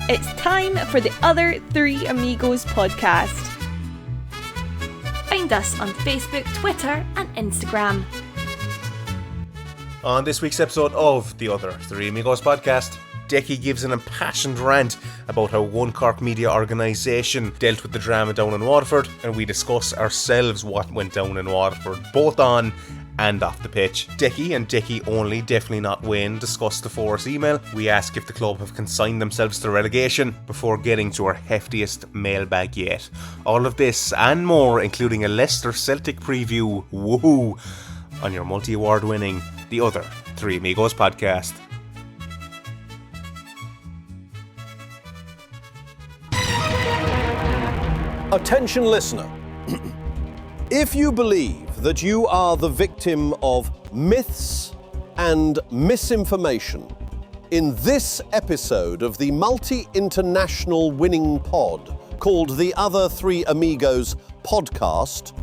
It's time for the Other Three Amigos podcast. Find us on Facebook, Twitter and Instagram. On this week's episode of the Other Three Amigos podcast, Decky gives an impassioned rant about how one Cork media organisation dealt with the drama down in Waterford, and we discuss ourselves what went down in Waterford, both on and off the pitch. Decky and Decky only, definitely not Wayne, discuss the Force email. We ask if the club have consigned themselves to relegation before getting to our heftiest mailbag yet. All of this and more, including a Leicester Celtic preview, woohoo, on your multi-award winning The Other Three Amigos podcast. Attention listener, if you believe that you are the victim of myths and misinformation, in this episode of the multi-international winning pod called the Other Three Amigos podcast,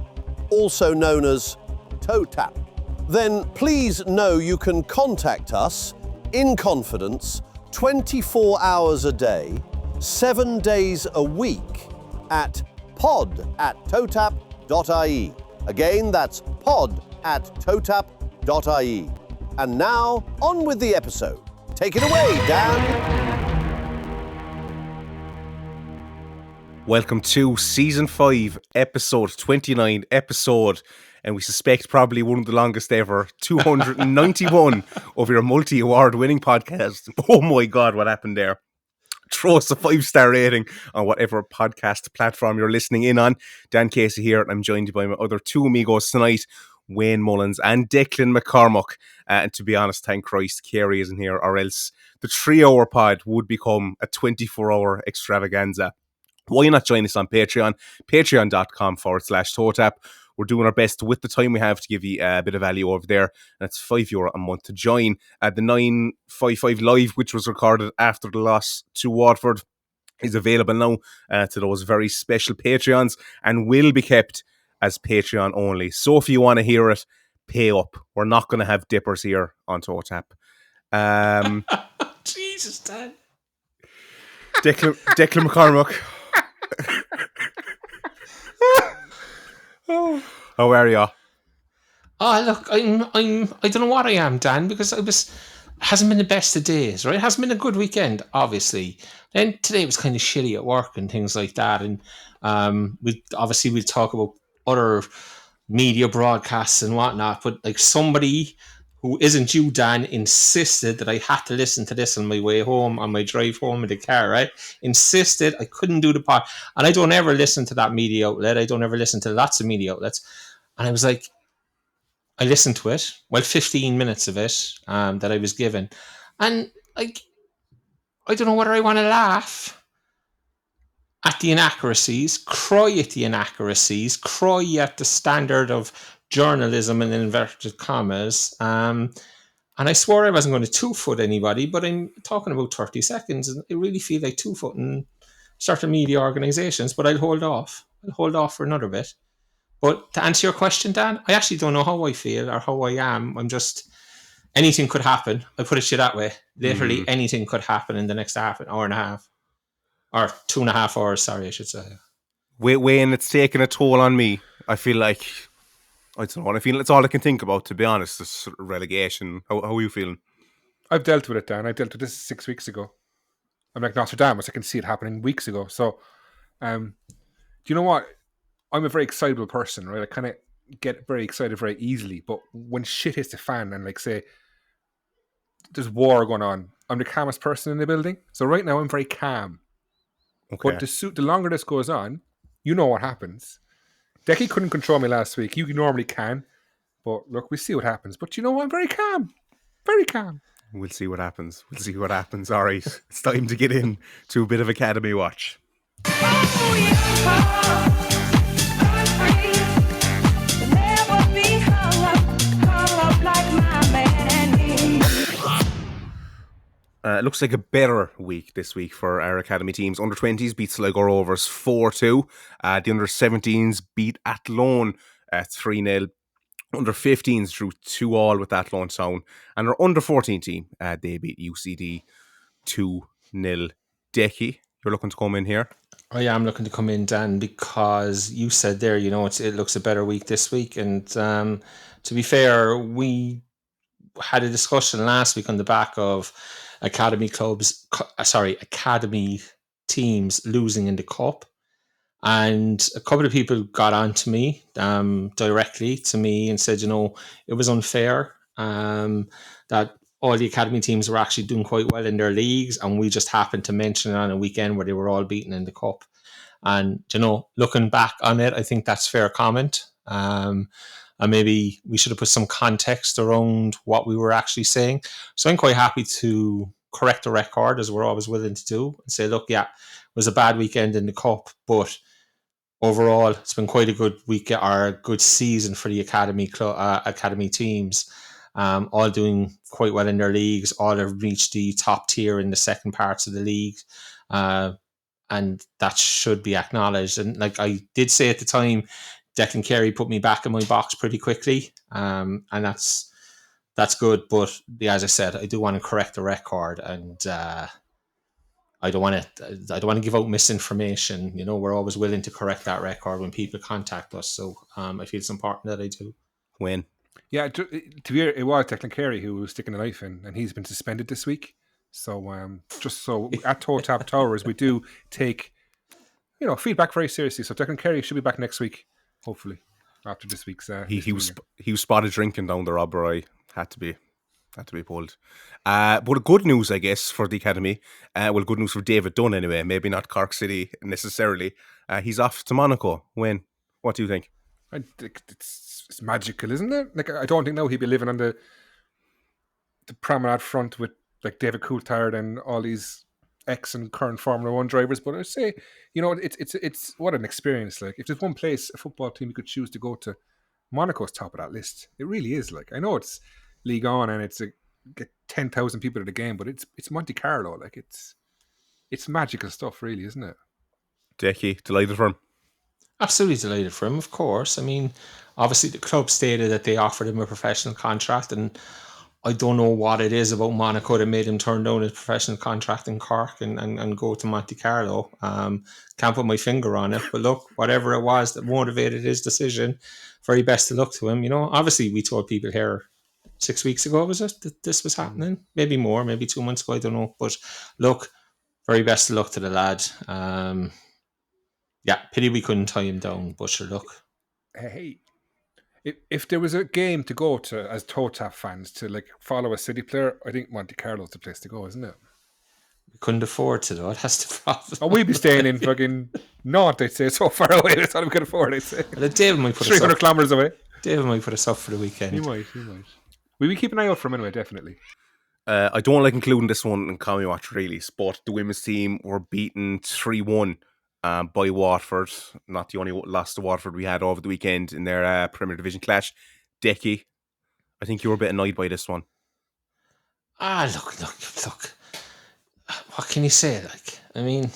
also known as TOTAP, then please know you can contact us in confidence 24 hours a day, 7 days a week at pod@totap.ie. Again, that's pod@totap.ie. And now, on with the episode. Take it away, Dan. Welcome to Season 5, Episode 29 episode, and we suspect probably one of the longest ever, 291 of your multi-award winning podcast. Oh my God, what happened there? Throw us a 5-star rating on whatever podcast platform you're listening in on. Dan Casey here, and I'm joined by my other two amigos tonight, Wayne Mullins and Declan McCormack. And to be honest, thank Christ, Carey isn't here, or else the 3-hour pod would become a 24-hour extravaganza. Why not join us on Patreon? Patreon.com/TOTAP. We're doing our best with the time we have to give you a bit of value over there. And it's €5 a month to join. The 955 Live, which was recorded after the loss to Watford, is available now to those very special Patreons and will be kept as Patreon only. So if you want to hear it, pay up. We're not going to have dippers here on TOTAP. Jesus, Dan. Declan McCormack. Oh, how are you? Oh, look, I don't know what I am, Dan, because hasn't been the best of days, right? It hasn't been a good weekend, obviously. Then today was kind of shitty at work and things like that. And we'll talk about other media broadcasts and whatnot. But like somebody who isn't you, Dan, insisted that I had to listen to this on my way home, on my drive home in the car, right? Insisted I couldn't do the pod. And I don't ever listen to that media outlet. I don't ever listen to lots of media outlets. And I was like, I listened to it, 15 minutes of it that I was given. And like, I don't know whether I want to laugh at the inaccuracies, cry at the inaccuracies, cry at the standard of journalism in inverted commas. And I swore I wasn't going to two-foot anybody, but I'm talking about 30 seconds. And I really feel like two-footing certain media organisations, but I'll hold off. I'll hold off for another bit. But to answer your question, Dan, I actually don't know how I feel or how I am. I'm just, anything could happen. I put it to you that way. Literally anything could happen in the next half an hour and a half. Or 2.5 hours, sorry, I should say. Wayne, it's taken a toll on me. I feel like, I don't know, I feel it's all I can think about, to be honest, this relegation. How are you feeling? I've dealt with it, Dan. I dealt with this 6 weeks ago. I'm like Nostradamus. I can see it happening weeks ago. So, do you know what? I'm a very excitable person, right? I kind of get very excited very easily. But when shit hits the fan and like say, there's war going on, I'm the calmest person in the building. So right now I'm very calm. Okay. But the longer this goes on, you know what happens. Decky couldn't control me last week. You normally can. But look, we'll see what happens. But you know, I'm very calm. Very calm. We'll see what happens. All right. It's time to get in to a bit of Academy Watch. It looks like a better week this week for our academy teams. Under 20s beat Sligo Rovers 4-2. The under 17s beat Athlone 3-0. Under 15s drew 2-2 with Athlone Town. And our under 14 team, they beat UCD 2-0 Decky, you're looking to come in here. I am looking to come in, Dan, because you said there, it looks a better week this week. And to be fair, we had a discussion last week on the back of academy teams losing in the cup. And a couple of people got on to me directly to me and said, it was unfair that all the academy teams were actually doing quite well in their leagues, and we just happened to mention it on a weekend where they were all beaten in the cup. And, looking back on it, I think that's fair comment. And maybe we should have put some context around what we were actually saying. So I'm quite happy to correct the record, as we're always willing to do, and say, look, yeah, it was a bad weekend in the cup, but overall, it's been quite a good week or a good season for the academy teams. All doing quite well in their leagues. All have reached the top tier in the second parts of the league. And that should be acknowledged. And like I did say at the time, Declan Carey put me back in my box pretty quickly. And that's good. But as I said, I do want to correct the record, and I don't want to give out misinformation. We're always willing to correct that record when people contact us. So I feel it's important that I do. Win. Yeah, to be fair, it was Declan Carey who was sticking a knife in, and he's been suspended this week. So just so at TOTAP Towers, we do take feedback very seriously. So Declan Carey should be back next week, hopefully, after this week's. He was spotted drinking down the Robber Eye. Had to be pulled. But good news, I guess, for the academy. Good news for David Dunn anyway. Maybe not Cork City necessarily. He's off to Monaco. When? What do you think? I think it's magical, isn't it? Like, I don't think now he'd be living on the promenade front with like David Coulthard and all these ex and current Formula One drivers. But I'd say, it's what an experience. Like, if there's one place a football team you could choose to go to, Monaco's top of that list. It really is. Like, I know it's League On and it's get 10,000 people at the game, but it's Monte Carlo. Like, it's magical stuff, really, isn't it? Decky, delighted for him. Absolutely delighted for him, of course. I mean, obviously the club stated that they offered him a professional contract, and I don't know what it is about Monaco that made him turn down his professional contract in Cork and go to Monte Carlo. Can't put my finger on it, but look, whatever it was that motivated his decision, very best of luck to him. Obviously we told people here 6 weeks ago, was it, that this was happening? Maybe more, maybe 2 months ago, I don't know. But look, very best of luck to the lad. Yeah, pity we couldn't tie him down, but sure, look. Hey, if there was a game to go to as TOTAP fans to like follow a City player, I think Monte Carlo's the place to go, isn't it? We couldn't afford to, though. That's the problem. Oh, we'd be staying in fucking Nantes, I'd say, so far away. That's all we could afford, I'd say. Well, David might put 300 kilometres away. David might put us up for the weekend. He might. We keep an eye out for him anyway, definitely. I don't like including this one in Commie Watch, really, but the women's team were beaten 3-1 by Watford. Not the only loss to Watford we had over the weekend in their Premier Division clash. Decky, I think you were a bit annoyed by this one. Look. What can you say? Like, I mean,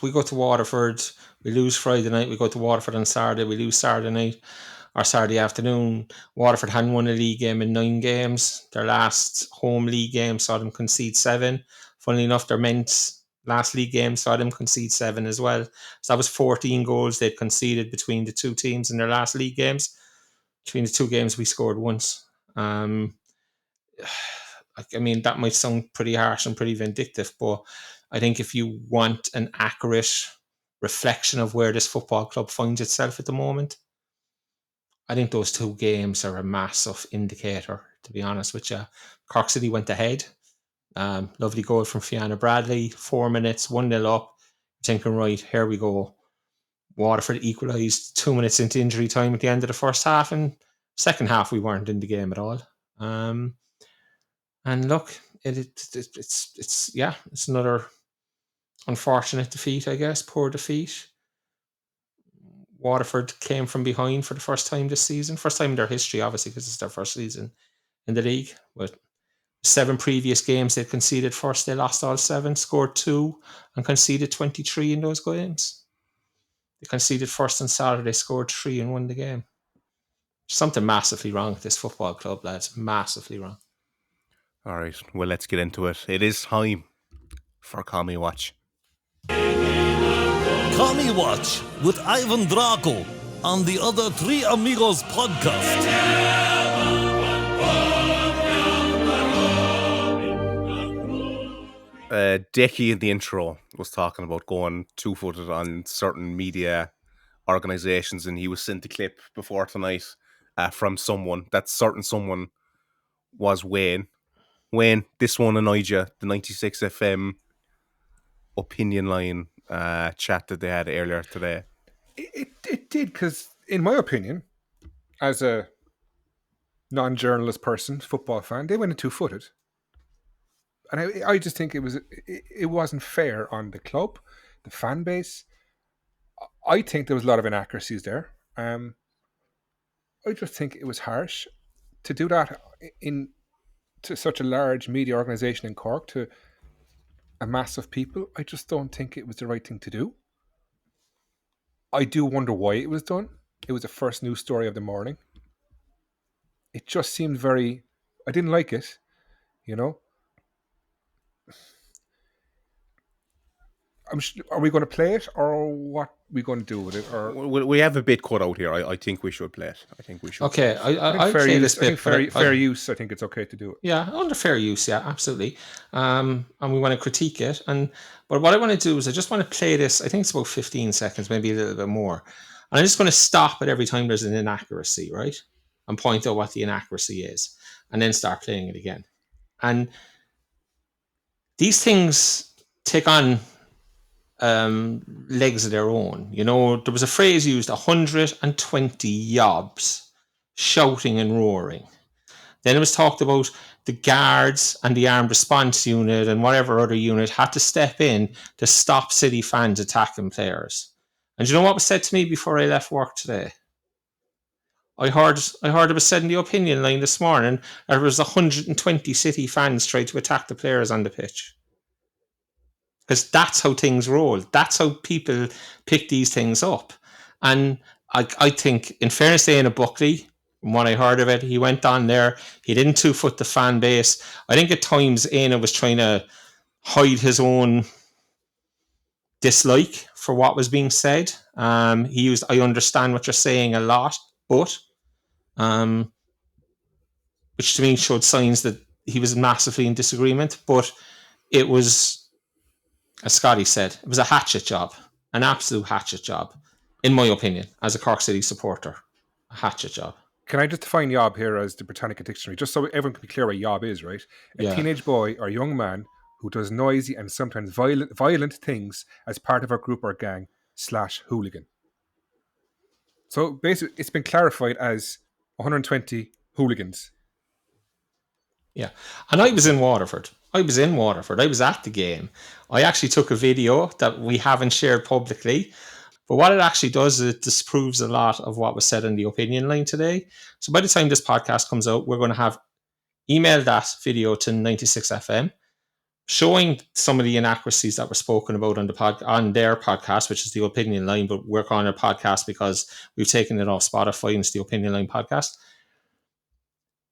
we go to Waterford, we lose Friday night, we go to Waterford on Saturday, we lose Saturday night or Saturday afternoon. Waterford hadn't won a league game in 9 games. Their last home league game saw them concede 7. Funnily enough, their men's last league game saw them concede 7 as well. So that was 14 goals they'd conceded between the two teams in their last league games. Between the two games, we scored once. I mean, that might sound pretty harsh and pretty vindictive, but I think if you want an accurate reflection of where this football club finds itself at the moment, I think those 2 games are a massive indicator, to be honest with you. Cork City went ahead. Lovely goal from Fiona Bradley. 4 minutes, 1-0 up. Thinking, right, here we go. Waterford equalised 2 minutes into injury time at the end of the first half, and second half we weren't in the game at all. And look, it's another unfortunate defeat, I guess. Poor defeat. Waterford came from behind for the first time this season. First time in their history, obviously, because it's their first season in the league. But 7 previous games they conceded first. They lost all 7, scored 2, and conceded 23 in those games. They conceded first on Saturday, scored 3 and won the game. Something massively wrong with this football club, lads. Massively wrong. All right, well, let's get into it. It is time for Call Me Watch. Call Me Watch with Ivan Draco on the Other Three Amigos podcast. Decky in the intro was talking about going two-footed on certain media organizations, and he was sent a clip before tonight from someone. That certain someone was Wayne. Wayne, this one annoyed you, the 96 FM opinion line chat that they had earlier today. It did, because in my opinion, as a non-journalist person, football fan, they went in two-footed. And I just think it wasn't fair on the club, the fan base. I think there was a lot of inaccuracies there. I just think it was harsh to do that to such a large media organisation in Cork, to a mass of people. I just don't think it was the right thing to do. I do wonder why it was done. It was the first news story of the morning. It just seemed I didn't like it, you know. Are we going to play it, or what are we going to do with it? Or we have a bit cut out here. I think we should play it. I think we should. Okay, I'll fair play use, this bit. Fair use. I think it's okay to do it. Yeah, under fair use, yeah, absolutely. And we want to critique it. But what I want to do is I just want to play this. I think it's about 15 seconds, maybe a little bit more. And I'm just going to stop it every time there's an inaccuracy, right? And point out what the inaccuracy is, and then start playing it again. And these things take on legs of their own. You know, there was a phrase used, 120 YOBS, shouting and roaring. Then it was talked about the guards and the armed response unit and whatever other unit had to step in to stop City fans attacking players. And you know what was said to me before I left work today? I heard it was said in the opinion line this morning that there was 120 City fans tried to attack the players on the pitch. Because that's how things roll. That's how people pick these things up. And I think, in fairness to Éanna Buckley, from what I heard of it, he went on there. He didn't two-foot the fan base. I think at times Éanna was trying to hide his own dislike for what was being said. He used, I understand what you're saying a lot, but, which to me showed signs that he was massively in disagreement. But it was, as Scotty said, it was a hatchet job, an absolute hatchet job, in my opinion, as a Cork City supporter. A hatchet job. Can I just define yob here as the Britannica Dictionary, just so everyone can be clear what yob is, right? A teenage boy or young man who does noisy and sometimes violent things as part of a group or gang / hooligan. So basically, it's been clarified as 120 hooligans. Yeah. And I was in Waterford. I was at the game. I actually took a video that we haven't shared publicly. But what it actually does is it disproves a lot of what was said in the opinion line today. So by the time this podcast comes out, we're going to have emailed that video to 96FM, showing some of the inaccuracies that were spoken about on their podcast, which is the opinion line, but we're calling it a podcast because we've taken it off Spotify and it's the opinion line podcast.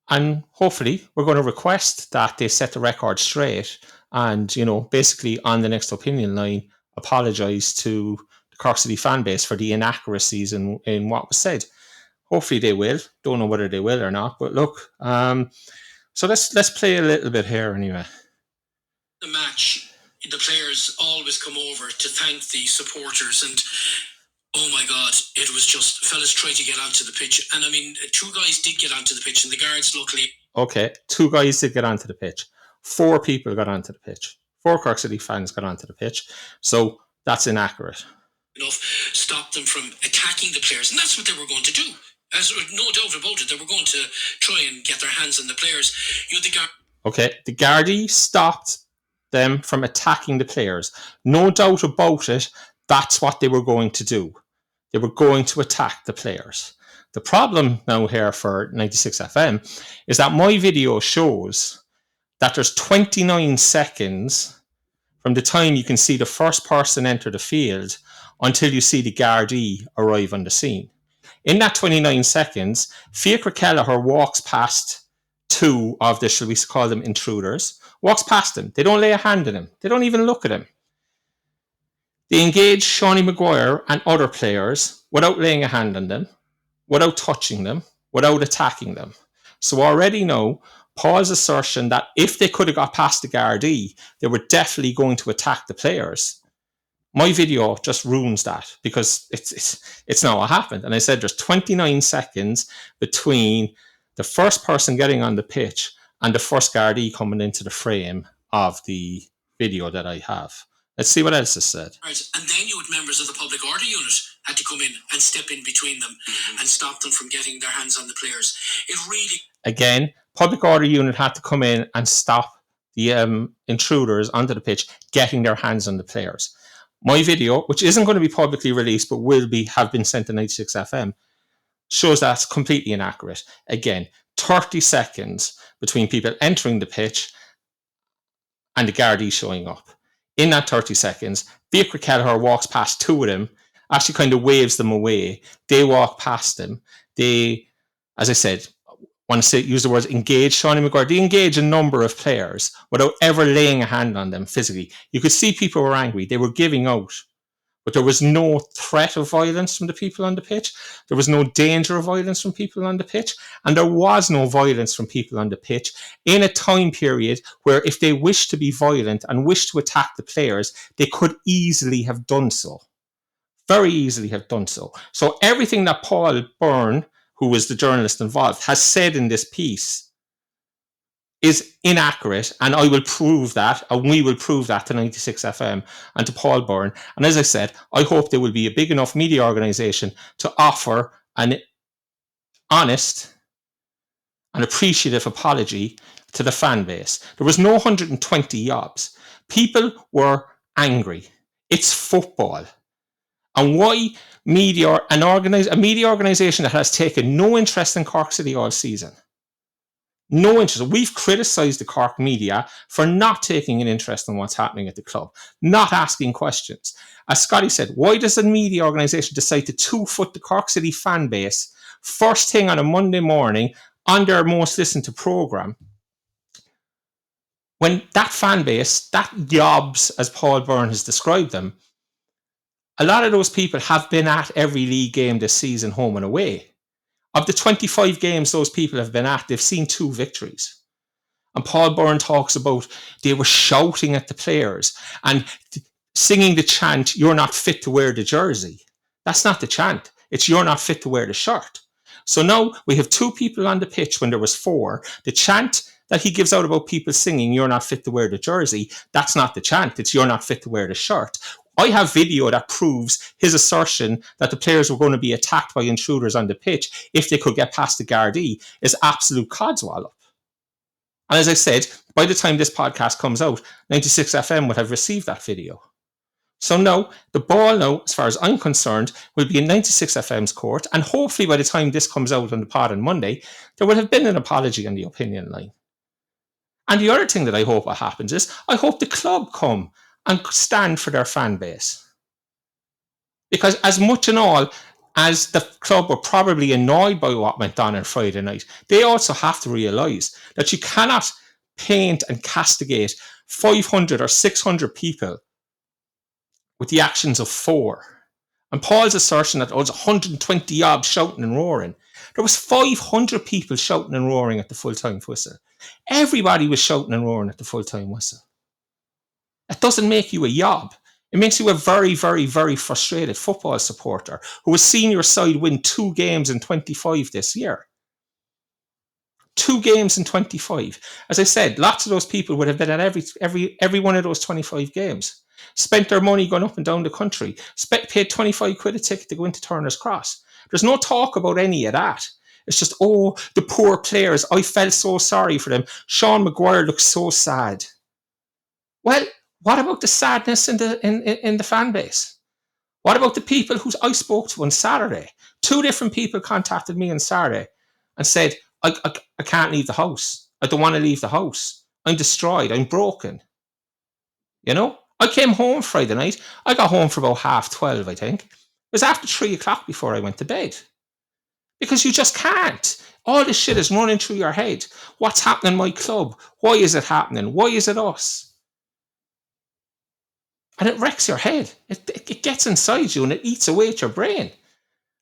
And hopefully we're going to request that they set the record straight and, you know, basically on the next opinion line, apologise to the Cork City fan base for the inaccuracies in what was said. Hopefully they will. Don't know whether they will or not, but look, so let's play a little bit here anyway. The match, the players always come over to thank the supporters, and oh my God, it was just fellas trying to get onto the pitch. And I mean, 2 guys did get onto the pitch, and the guards luckily... Okay, 2 guys did get onto the pitch. 4 people got onto the pitch. 4 Cork City fans got onto the pitch. So that's inaccurate. Enough stopped them from attacking the players, and that's what they were going to do. As no doubt about it, they were going to try and get their hands on the players. Okay, the Gardaí stopped them from attacking the players. No doubt about it, that's what they were going to do. They were going to attack the players. The problem now here for 96FM is that my video shows that there's 29 seconds from the time you can see the first person enter the field until you see the Gardaí arrive on the scene. In that 29 seconds, Fiachra Kelleher walks past 2 of the, shall we call them, intruders, walks past him. They don't lay a hand on him. They don't even look at him. They engage Seanie Maguire and other players without laying a hand on them, without touching them, without attacking them. So already know Paul's assertion that if they could have got past the Gardaí, they were definitely going to attack the players. My video just ruins that because it's not what happened. And I said there's 29 seconds between the first person getting on the pitch and the first Gardaí coming into the frame of the video that I have. Let's see what else is said. Right, and then you had members of the public order unit had to come in and step in between them and stop them from getting their hands on the players. It really... Again, public order unit had to come in and stop the intruders onto the pitch getting their hands on the players. My video, which isn't going to be publicly released but will have been sent to 96 FM, shows that's completely inaccurate. Again, 30 seconds between people entering the pitch and the Gardaí showing up. In that 30 seconds, Vicar Kelleher walks past two of them, actually kind of waves them away. They walk past him. They, as I said, want to use the words engage Seanie Maguire. They engage a number of players without ever laying a hand on them physically. You could see people were angry. They were giving out. But there was no threat of violence from the people on the pitch. There was no danger of violence from people on the pitch. And there was no violence from people on the pitch in a time period where if they wished to be violent and wished to attack the players, they could easily have done so. Very easily have done so. So everything that Paul Byrne, who was the journalist involved, has said in this piece is inaccurate, and I will prove that, and we will prove that to 96 FM and to Paul Byrne. And as I said, I hope there will be a big enough media organisation to offer an honest and appreciative apology to the fan base. There was no 120 YOBS. People were angry. It's football. And why a media organisation that has taken no interest in Cork City all season? No interest. We've criticised the Cork media for not taking an interest in what's happening at the club, not asking questions. As Scotty said, why does a media organisation decide to 2-foot the Cork City fan base first thing on a Monday morning on their most listened to programme? When that fan base, that YOBS, as Paul Byrne has described them, a lot of those people have been at every league game this season, home and away. Of the 25 games those people have been at, they've seen 2 victories. And Paul Byrne talks about they were shouting at the players and singing the chant, "You're not fit to wear the jersey." That's not the chant. It's "You're not fit to wear the shirt." So now we have 2 people on the pitch when there was 4. The chant that he gives out about people singing, "You're not fit to wear the jersey," that's not the chant. It's "You're not fit to wear the shirt." I have video that proves his assertion that the players were going to be attacked by intruders on the pitch if they could get past the Gardaí is absolute codswallop. And as I said, by the time this podcast comes out, 96 FM would have received that video. So no, the ball now, as far as I'm concerned, will be in 96 FM's court, and hopefully by the time this comes out on the pod on Monday, there will have been an apology on the opinion line. And the other thing that I hope what happens is, I hope the club come and stand for their fan base. Because as much and all as the club were probably annoyed by what went on Friday night, they also have to realise that you cannot paint and castigate 500 or 600 people with the actions of 4. And Paul's assertion that there was 120 YOBs shouting and roaring. There was 500 people shouting and roaring at the full-time whistle. Everybody was shouting and roaring at the full-time whistle. It doesn't make you a YOB. It makes you a very, very, very frustrated football supporter who has seen your side win 2 games in 25 this year. 2 games in 25. As I said, lots of those people would have been at every one of those 25 games. Spent their money going up and down the country. Paid 25 quid a ticket to go into Turner's Cross. There's no talk about any of that. It's just, oh, the poor players. I felt so sorry for them. Sean Maguire looks so sad. Well, what about the sadness in the fan base? What about the people who I spoke to on Saturday? 2 different people contacted me on Saturday and said, I can't leave the house. I don't want to leave the house. I'm destroyed. I'm broken. You know? I came home Friday night. I got home for about 12:30, I think. It was after 3 o'clock before I went to bed. Because you just can't. All this shit is running through your head. What's happening in my club? Why is it happening? Why is it us? And it wrecks your head. It gets inside you and it eats away at your brain.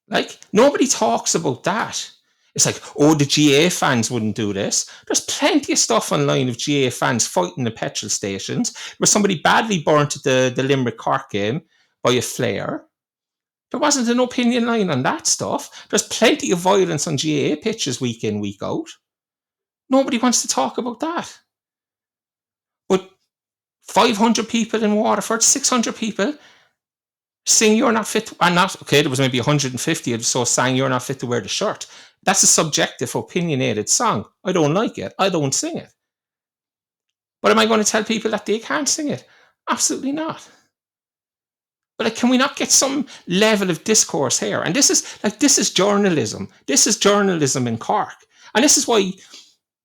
Like, nobody talks about that. It's like, oh, the GA fans wouldn't do this. There's plenty of stuff online of GA fans fighting the petrol stations. There was somebody badly burnt at the Limerick Cork game by a flare. There wasn't an opinion line on that stuff. There's plenty of violence on GA pitches week in, week out. Nobody wants to talk about that. But 500 people in Waterford, 600 people sing You're Not Fit. Okay, there was maybe 150 or so sang You're Not Fit to Wear the Shirt. That's a subjective, opinionated song. I don't like it. I don't sing it. But am I going to tell people that they can't sing it? Absolutely not. But like, can we not get some level of discourse here? And this is journalism. This is journalism in Cork. And this is why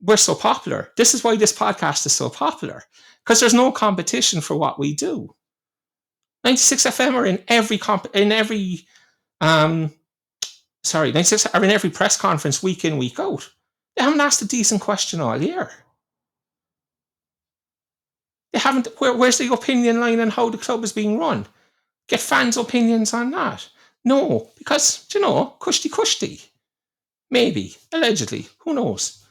we're so popular. This is why this podcast is so popular. Because there's no competition for what we do. 96 FM are in every 96 are in every press conference week in, week out. They haven't asked a decent question all year. They haven't. Where's the opinion line on how the club is being run? Get fans' opinions on that. No, because, kushti. Maybe, allegedly, who knows?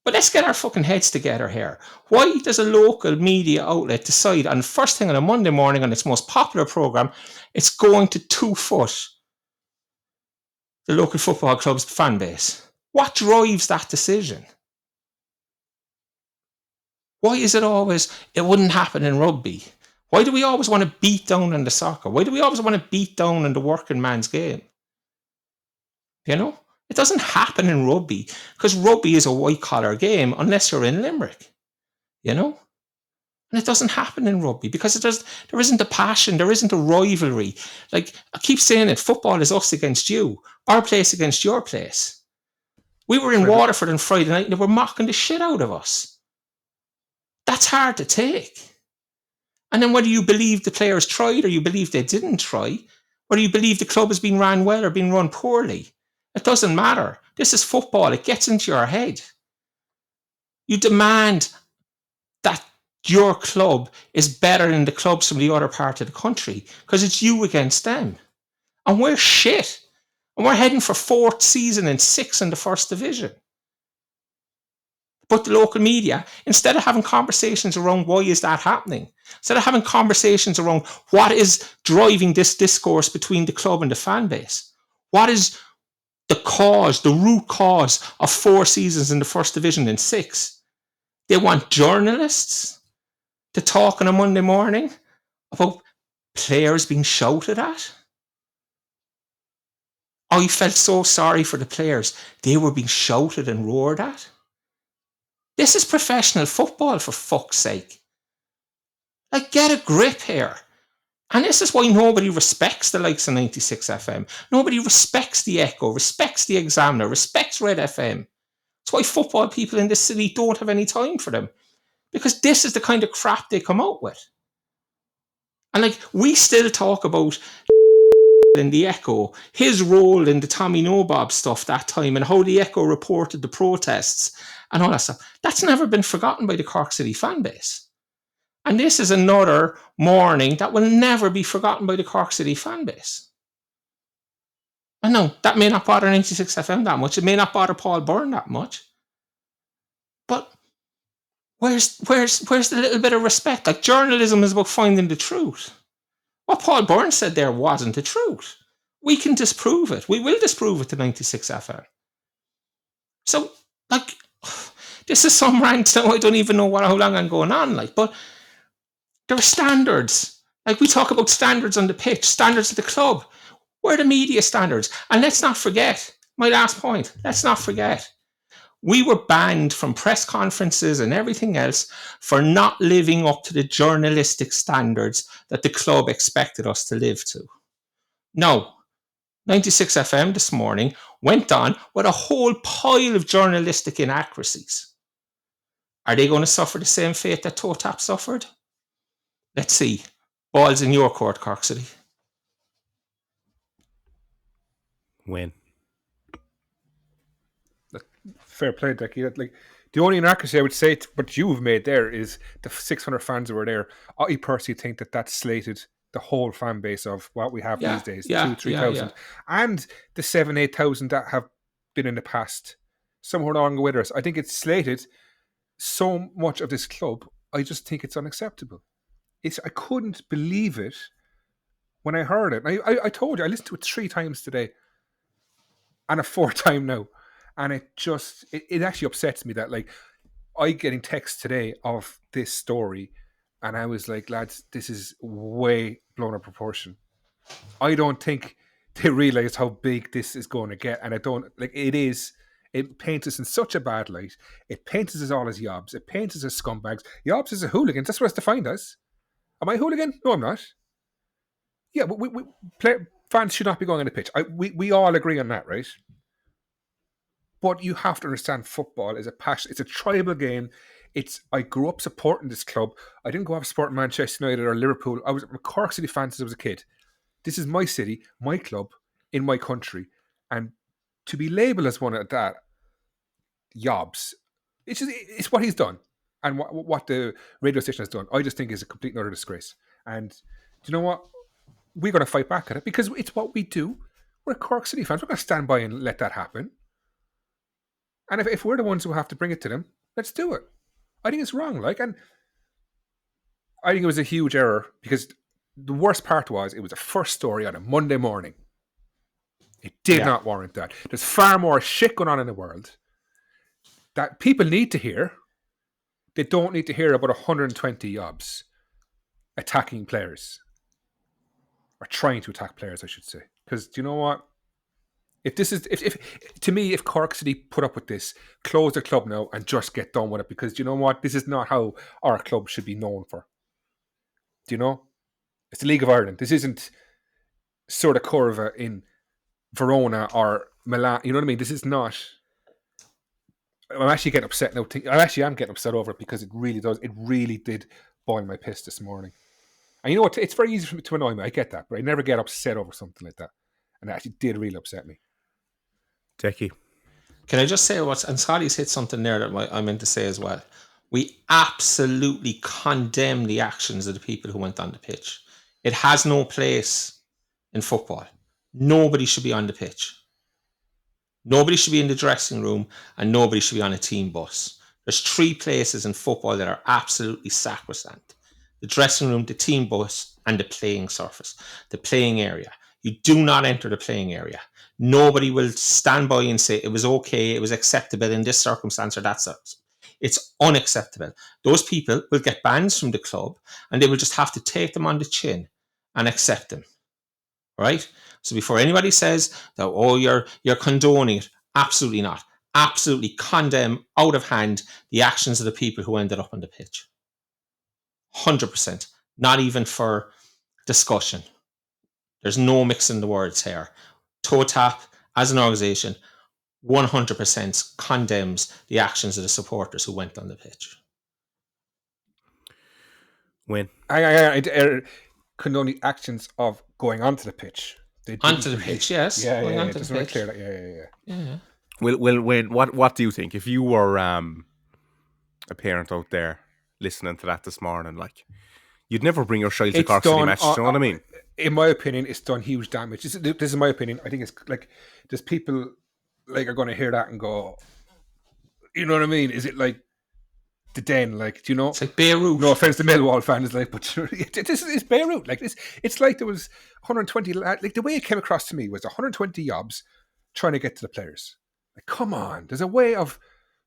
But let's get our fucking heads together here. Why does a local media outlet decide on the first thing on a Monday morning on its most popular programme, it's going to 2-foot the local football club's fan base? What drives that decision? Why is it always, it wouldn't happen in rugby? Why do we always want to beat down in the soccer? Why do we always want to beat down in the working man's game? It doesn't happen in rugby because rugby is a white-collar game unless you're in Limerick, And it doesn't happen in rugby because there isn't a passion, there isn't a rivalry. Like, I keep saying it, football is us against you, our place against your place. We were in Waterford on Friday night and they were mocking the shit out of us. That's hard to take. And then whether you believe the players tried or you believe they didn't try, whether you believe the club has been ran well or been run poorly, it doesn't matter. This is football. It gets into your head. You demand that your club is better than the clubs from the other part of the country because it's you against them. And we're shit. And we're heading for 4th season and 6th in the first division. But the local media, instead of having conversations around why is that happening, instead of having conversations around what is driving this discourse between the club and the fan base, what is the root cause of 4 seasons in the first division and 6, they want journalists to talk on a Monday morning about players being shouted at. I felt so sorry for the players. They were being shouted and roared at. This is professional football, for fuck's sake. Like, get a grip here. And this is why nobody respects the likes of 96 FM. Nobody respects the Echo, respects the Examiner, respects Red FM. That's why football people in this city don't have any time for them. Because this is the kind of crap they come out with. And like, we still talk about in the Echo, his role in the Tommy Nobob stuff that time and how the Echo reported the protests and all that stuff. That's never been forgotten by the Cork City fan base. And this is another morning that will never be forgotten by the Cork City fan base. I know that may not bother 96 FM that much. It may not bother Paul Byrne that much. But where's the little bit of respect? Like, journalism is about finding the truth. What Paul Byrne said there wasn't the truth. We can disprove it. We will disprove it to 96 FM. So, like, this is some rant now. I don't even know how long I'm going on. Like, but there are standards. Like, we talk about standards on the pitch, standards at the club. Where are the media standards? And let's not forget, my last point, let's not forget, we were banned from press conferences and everything else for not living up to the journalistic standards that the club expected us to live to. No, 96 FM this morning went on with a whole pile of journalistic inaccuracies. Are they going to suffer the same fate that TOTAP suffered? Let's see. Ball's in your court, Cork City. When? Fair play, Decky. Like, the only inaccuracy I would say, but you've made there is the 600 fans that were there. I personally think that slated the whole fan base of what we have these days, 2,000-3,000, and the 7,000-8,000 that have been in the past somewhere along with us. I think it's slated so much of this club. I just think it's unacceptable. I couldn't believe it when I heard it. I told you, I listened to it 3 times today, and a 4th time now, and it actually upsets me that, like, I getting texts today of this story. And I was like, lads, this is way blown out of proportion. I don't think they realise how big this is going to get. And I don't, like, it paints us in such a bad light. It paints us all as yobs. It paints us as scumbags. Yobs is a hooligan. That's what it's defined as. Am I a hooligan? No, I'm not. Yeah, but fans should not be going on the pitch. We all agree on that, right? But you have to understand, football is a passion. It's a tribal game. I grew up supporting this club. I didn't go up supporting Manchester United or Liverpool. I was a Cork City fan since I was a kid. This is my city, my club, in my country. And to be labelled as one of that, yobs, it's what he's done. And what the radio station has done, I just think is a complete and utter disgrace. And do you know what? We're going to fight back at it because it's what we do. We're Cork City fans. We're going to stand by and let that happen. And if we're the ones who have to bring it to them, let's do it. I think it's wrong, and I think it was a huge error because the worst part was it was the first story on a Monday morning. It did not warrant that. There's far more shit going on in the world that people need to hear. They don't need to hear about 120 yobs attacking players, or trying to attack players, I should say. Because do you know what? If Cork City put up with this, close the club now and just get done with it, because you know what? This is not how our club should be known for. Do you know? It's the League of Ireland. This isn't sort of Curva in Verona or Milan. You know what I mean? This is not. I'm actually getting upset now. I am getting upset over it because it really does. It really did boil my piss this morning. And you know what? It's very easy for me to annoy me. I get that, but I never get upset over something like that. And it actually did really upset me. Decky. Can I just say and Scotty's hit something there that I meant to say as well. We absolutely condemn the actions of the people who went on the pitch. It has no place in football. Nobody should be on the pitch. Nobody should be in the dressing room, and nobody should be on a team bus. There's 3 places in football that are absolutely sacrosanct. The dressing room, the team bus, and the playing surface, the playing area. You do not enter the playing area. Nobody will stand by and say it was okay, it was acceptable in this circumstance or that circumstance. It's unacceptable. Those people will get bans from the club, and they will just have to take them on the chin and accept them. Right? So before anybody says that, you're condoning it, absolutely not. Absolutely condemn out of hand the actions of the people who ended up on the pitch. 100%. Not even for discussion. There's no mixing the words here. TOTAP, as an organisation, 100% condemns the actions of the supporters who went on the pitch. When? I condone the actions of going onto the pitch. Onto the pitch, yes. Yeah. Onto the pitch. Clear that. Yeah. Well, Wayne, what do you think? If you were a parent out there listening to that this morning, like, you'd never bring your child to Cork City match, you know what I mean? In my opinion, it's done huge damage. This is my opinion. I think it's like, there's people like are going to hear that and go, you know what I mean? Is it like the Den? Like, do you know? It's like Beirut. No offense to Millwall fans, like, but this is Beirut. Like, it's like there was 120. Like, the way it came across to me was 120 yobs trying to get to the players. Like, come on, there's a way of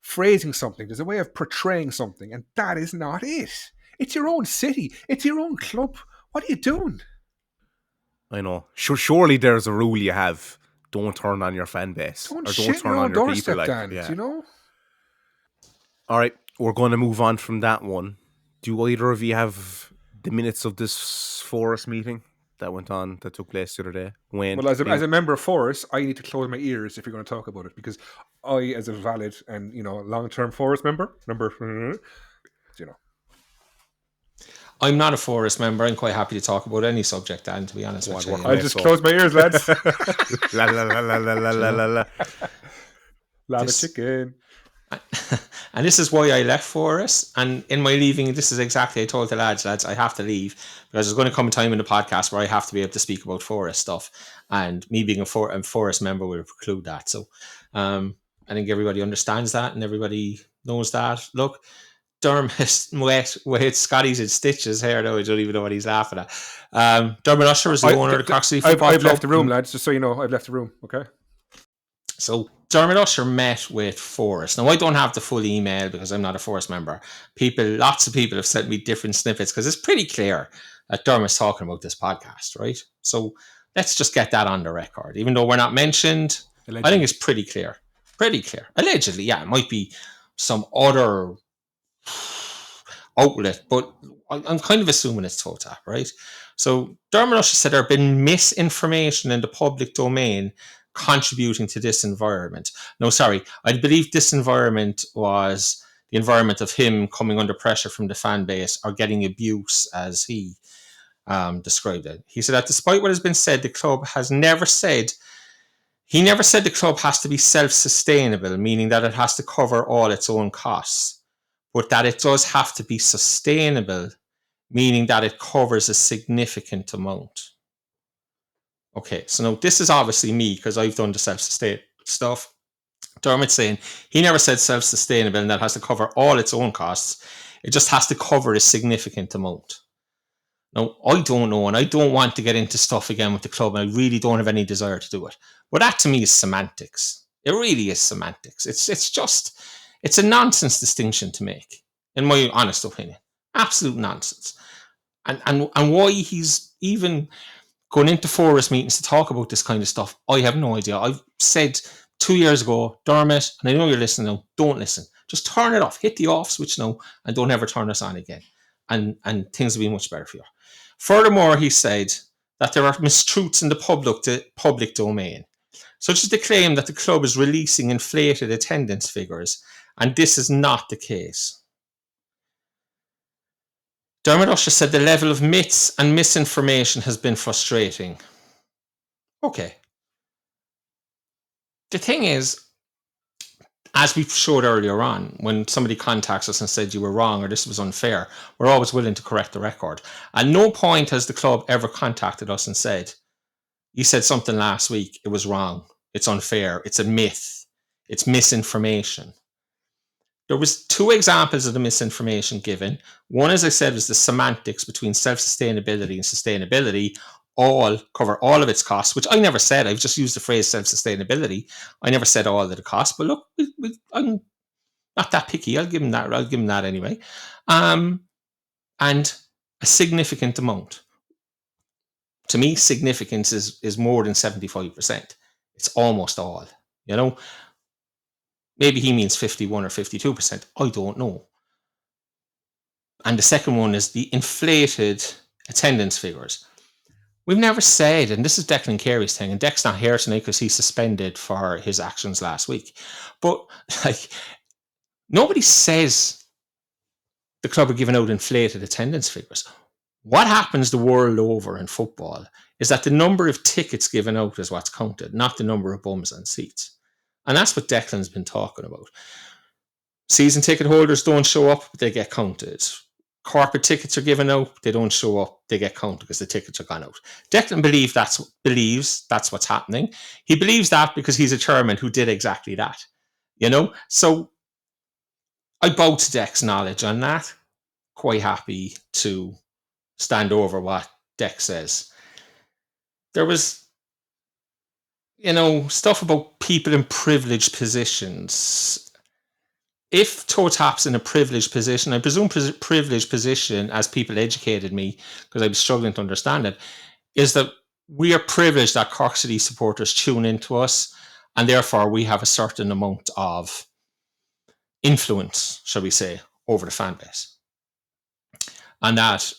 phrasing something. There's a way of portraying something, and that is not it. It's your own city. It's your own club. What are you doing? I know. Surely there's a rule you have. Don't turn on your fan base. Don't turn on your people. Like, Dan, you know? All right, we're going to move on from that one. Do either of you have the minutes of this Forest meeting that took place the other day? Wayne? Well, as a member of Forest, I need to close my ears if you're going to talk about it, because I, as a valid and long-term Forest member, you know. I'm not a Forest member. I'm quite happy to talk about any subject, Dan, to be honest with you. I'll just close my ears, lads. La la la la la la la la. Lava chicken. And this is why I left Forest. And in my leaving, this is exactly I told the lads, I have to leave because there's going to come a time in the podcast where I have to be able to speak about Forest stuff. And me being a Forest member will preclude that. So I think everybody understands that and everybody knows that. Look, Dermot with Scotty's in stitches here, though. I don't even know what he's laughing at. Dermot Usher is the owner of the Cork City Football Club. I've left the room, lads, just so you know. I've left the room, okay? So Dermot Usher met with Forest. Now, I don't have the full email because I'm not a Forest member. Lots of people have sent me different snippets because it's pretty clear that Dermot's talking about this podcast, right? So let's just get that on the record. Even though we're not mentioned, allegedly. I think it's pretty clear. Pretty clear. Allegedly, yeah. It might be some other outlet, but I'm kind of assuming it's TOTAP, right? So Dermot Usher said there have been misinformation in the public domain contributing to this environment. No, sorry. I believe this environment was the environment of him coming under pressure from the fan base or getting abuse, as he described it. He said that despite what has been said, the club never said the club has to be self-sustainable, meaning that it has to cover all its own costs, but that it does have to be sustainable, meaning that it covers a significant amount. Okay, so now this is obviously me because I've done the self-sustain stuff. Dermot's saying he never said self-sustainable and that has to cover all its own costs. It just has to cover a significant amount. Now, I don't know, and I don't want to get into stuff again with the club, and I really don't have any desire to do it. But that to me is semantics. It really is semantics. It's a nonsense distinction to make, in my honest opinion. Absolute nonsense. And why he's even going into Forest meetings to talk about this kind of stuff, I have no idea. I've said 2 years ago, Dermot, and I know you're listening now, don't listen. Just turn it off. Hit the off switch now and don't ever turn us on again. And things will be much better for you. Furthermore, he said that there are mistruths in the public domain, such as the claim that the club is releasing inflated attendance figures, and this is not the case. Dermot Usher said the level of myths and misinformation has been frustrating. Okay. The thing is, as we showed earlier on, when somebody contacts us and said you were wrong or this was unfair, we're always willing to correct the record. At no point has the club ever contacted us and said, you said something last week, it was wrong, it's unfair, it's a myth, it's misinformation. There was 2 examples of the misinformation given. One, as I said, was the semantics between self-sustainability and sustainability cover all of its costs, which I never said. I've just used the phrase self-sustainability. I never said all of the costs, but look, I'm not that picky. I'll give him that anyway. And a significant amount. To me, significance is more than 75%. It's almost all, you know. Maybe he means 51 or 52%. I don't know. And the second one is the inflated attendance figures. We've never said, and this is Declan Carey's thing, and Dec's not here tonight because he's suspended for his actions last week. But nobody says the club are giving out inflated attendance figures. What happens the world over in football is that the number of tickets given out is what's counted, not the number of bums on seats. And that's what Declan's been talking about. Season ticket holders don't show up, but they get counted. Corporate tickets are given out, they don't show up, they get counted because the tickets are gone out. Declan believes that's what's happening. He believes that because he's a chairman who did exactly that. You know? So I bow to Dec's knowledge on that. Quite happy to stand over what Dec says. There was stuff about people in privileged positions. If TOTAP's in a privileged position, I presume privileged position, as people educated me, because I was struggling to understand it, is that we are privileged that Cork City supporters tune into us, and therefore we have a certain amount of influence, shall we say, over the fan base. And that,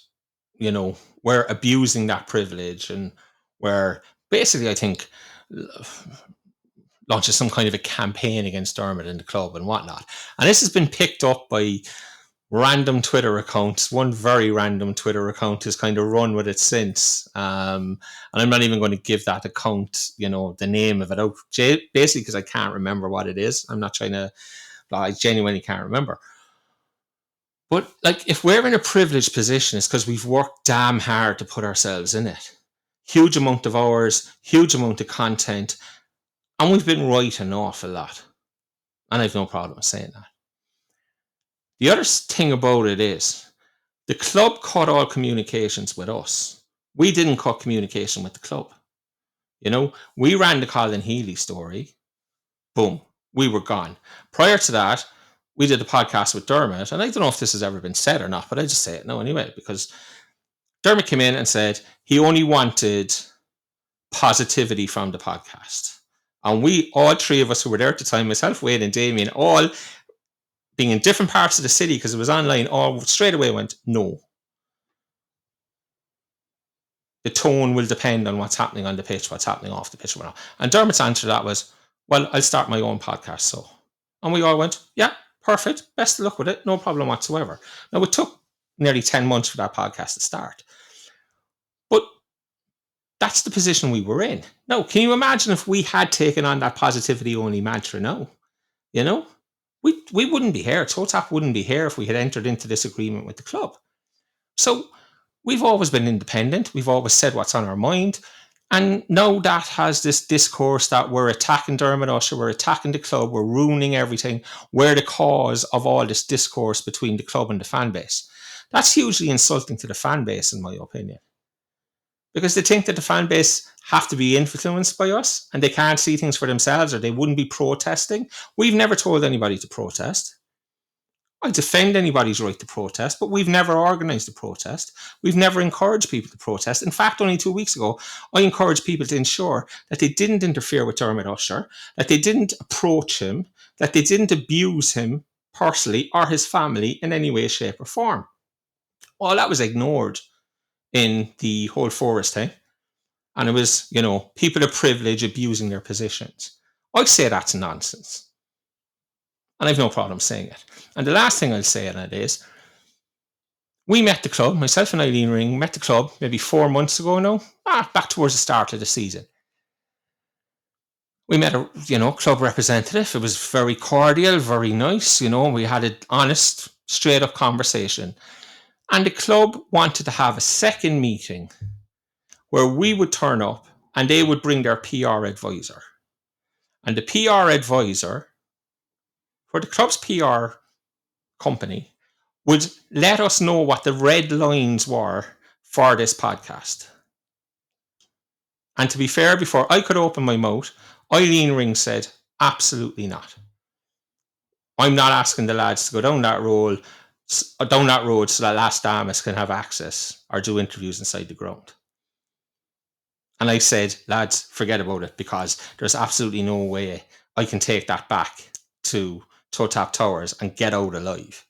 we're abusing that privilege, and we're basically, I think, launches some kind of a campaign against Dermot and the club and whatnot. And this has been picked up by random Twitter accounts. One very random Twitter account has kind of run with it since. And I'm not even going to give that account, the name of it out, basically because I can't remember what it is. I'm not trying to I genuinely can't remember. But like, if we're in a privileged position, it's because we've worked damn hard to put ourselves in it. Huge amount of hours, huge amount of content, and we've been right an awful lot. And I've no problem saying that. The other thing about it is, the club cut all communications with us. We didn't cut communication with the club. You know, we ran the Colin Healy story. Boom, we were gone. Prior to that, we did a podcast with Dermot, and I don't know if this has ever been said or not, but I just say it now anyway, because Dermot came in and said he only wanted positivity from the podcast. And we, all three of us who were there at the time, myself, Wade and Damien, all being in different parts of the city because it was online, all straight away went, no. The tone will depend on what's happening on the pitch, what's happening off the pitch. And Dermot's answer to that was, well, I'll start my own podcast, so. And we all went, yeah, perfect. Best of luck with it. No problem whatsoever. Now, it took nearly 10 months for that podcast to start. But that's the position we were in. Now, can you imagine if we had taken on that positivity-only mantra now? You know? We wouldn't be here. TOTAP wouldn't be here if we had entered into this agreement with the club. So we've always been independent. We've always said what's on our mind. And now that has this discourse that we're attacking Dermot Usher, we're attacking the club, we're ruining everything. We're the cause of all this discourse between the club and the fan base. That's hugely insulting to the fan base, in my opinion. Because they think that the fan base have to be influenced by us and they can't see things for themselves, or they wouldn't be protesting. We've never told anybody to protest. I defend anybody's right to protest, but we've never organised a protest. We've never encouraged people to protest. In fact, only 2 weeks ago, I encouraged people to ensure that they didn't interfere with Dermot Usher, that they didn't approach him, that they didn't abuse him personally or his family in any way, shape or form. All that was ignored in the whole Forest thing. And it was, you know, people of privilege abusing their positions. I say that's nonsense. And I've no problem saying it. And the last thing I'll say on it is, we met the club, myself and Eileen Ring met the club maybe 4 months ago now, back towards the start of the season. We met a, club representative. It was very cordial, very nice. We had an honest, straight up conversation. And the club wanted to have a second meeting where we would turn up and they would bring their PR advisor. And the PR advisor for the club's PR company would let us know what the red lines were for this podcast. And to be fair, before I could open my mouth, Eileen Ring said, absolutely not. I'm not asking the lads to go down that road so that Las Damas can have access or do interviews inside the ground. And I said, lads, forget about it, because there's absolutely no way I can take that back to TOTAP Towers and get out alive.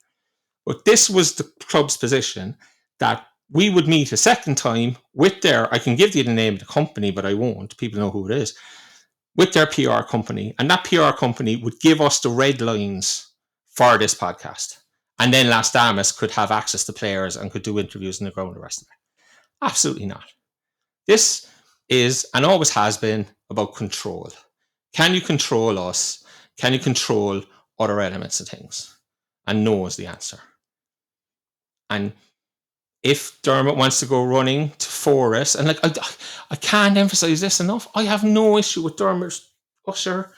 But this was the club's position, that we would meet a second time with I can give you the name of the company, but I won't. People know who it is. With their PR company. And that PR company would give us the red lines for this podcast. And then Las Damas could have access to players and could do interviews in the ground, the rest of it. Absolutely not. This is, and always has been, about control. Can you control us? Can you control other elements of things? And no is the answer. And if Dermot wants to go running to Forest, and I can't emphasize this enough, I have no issue with Dermot Usher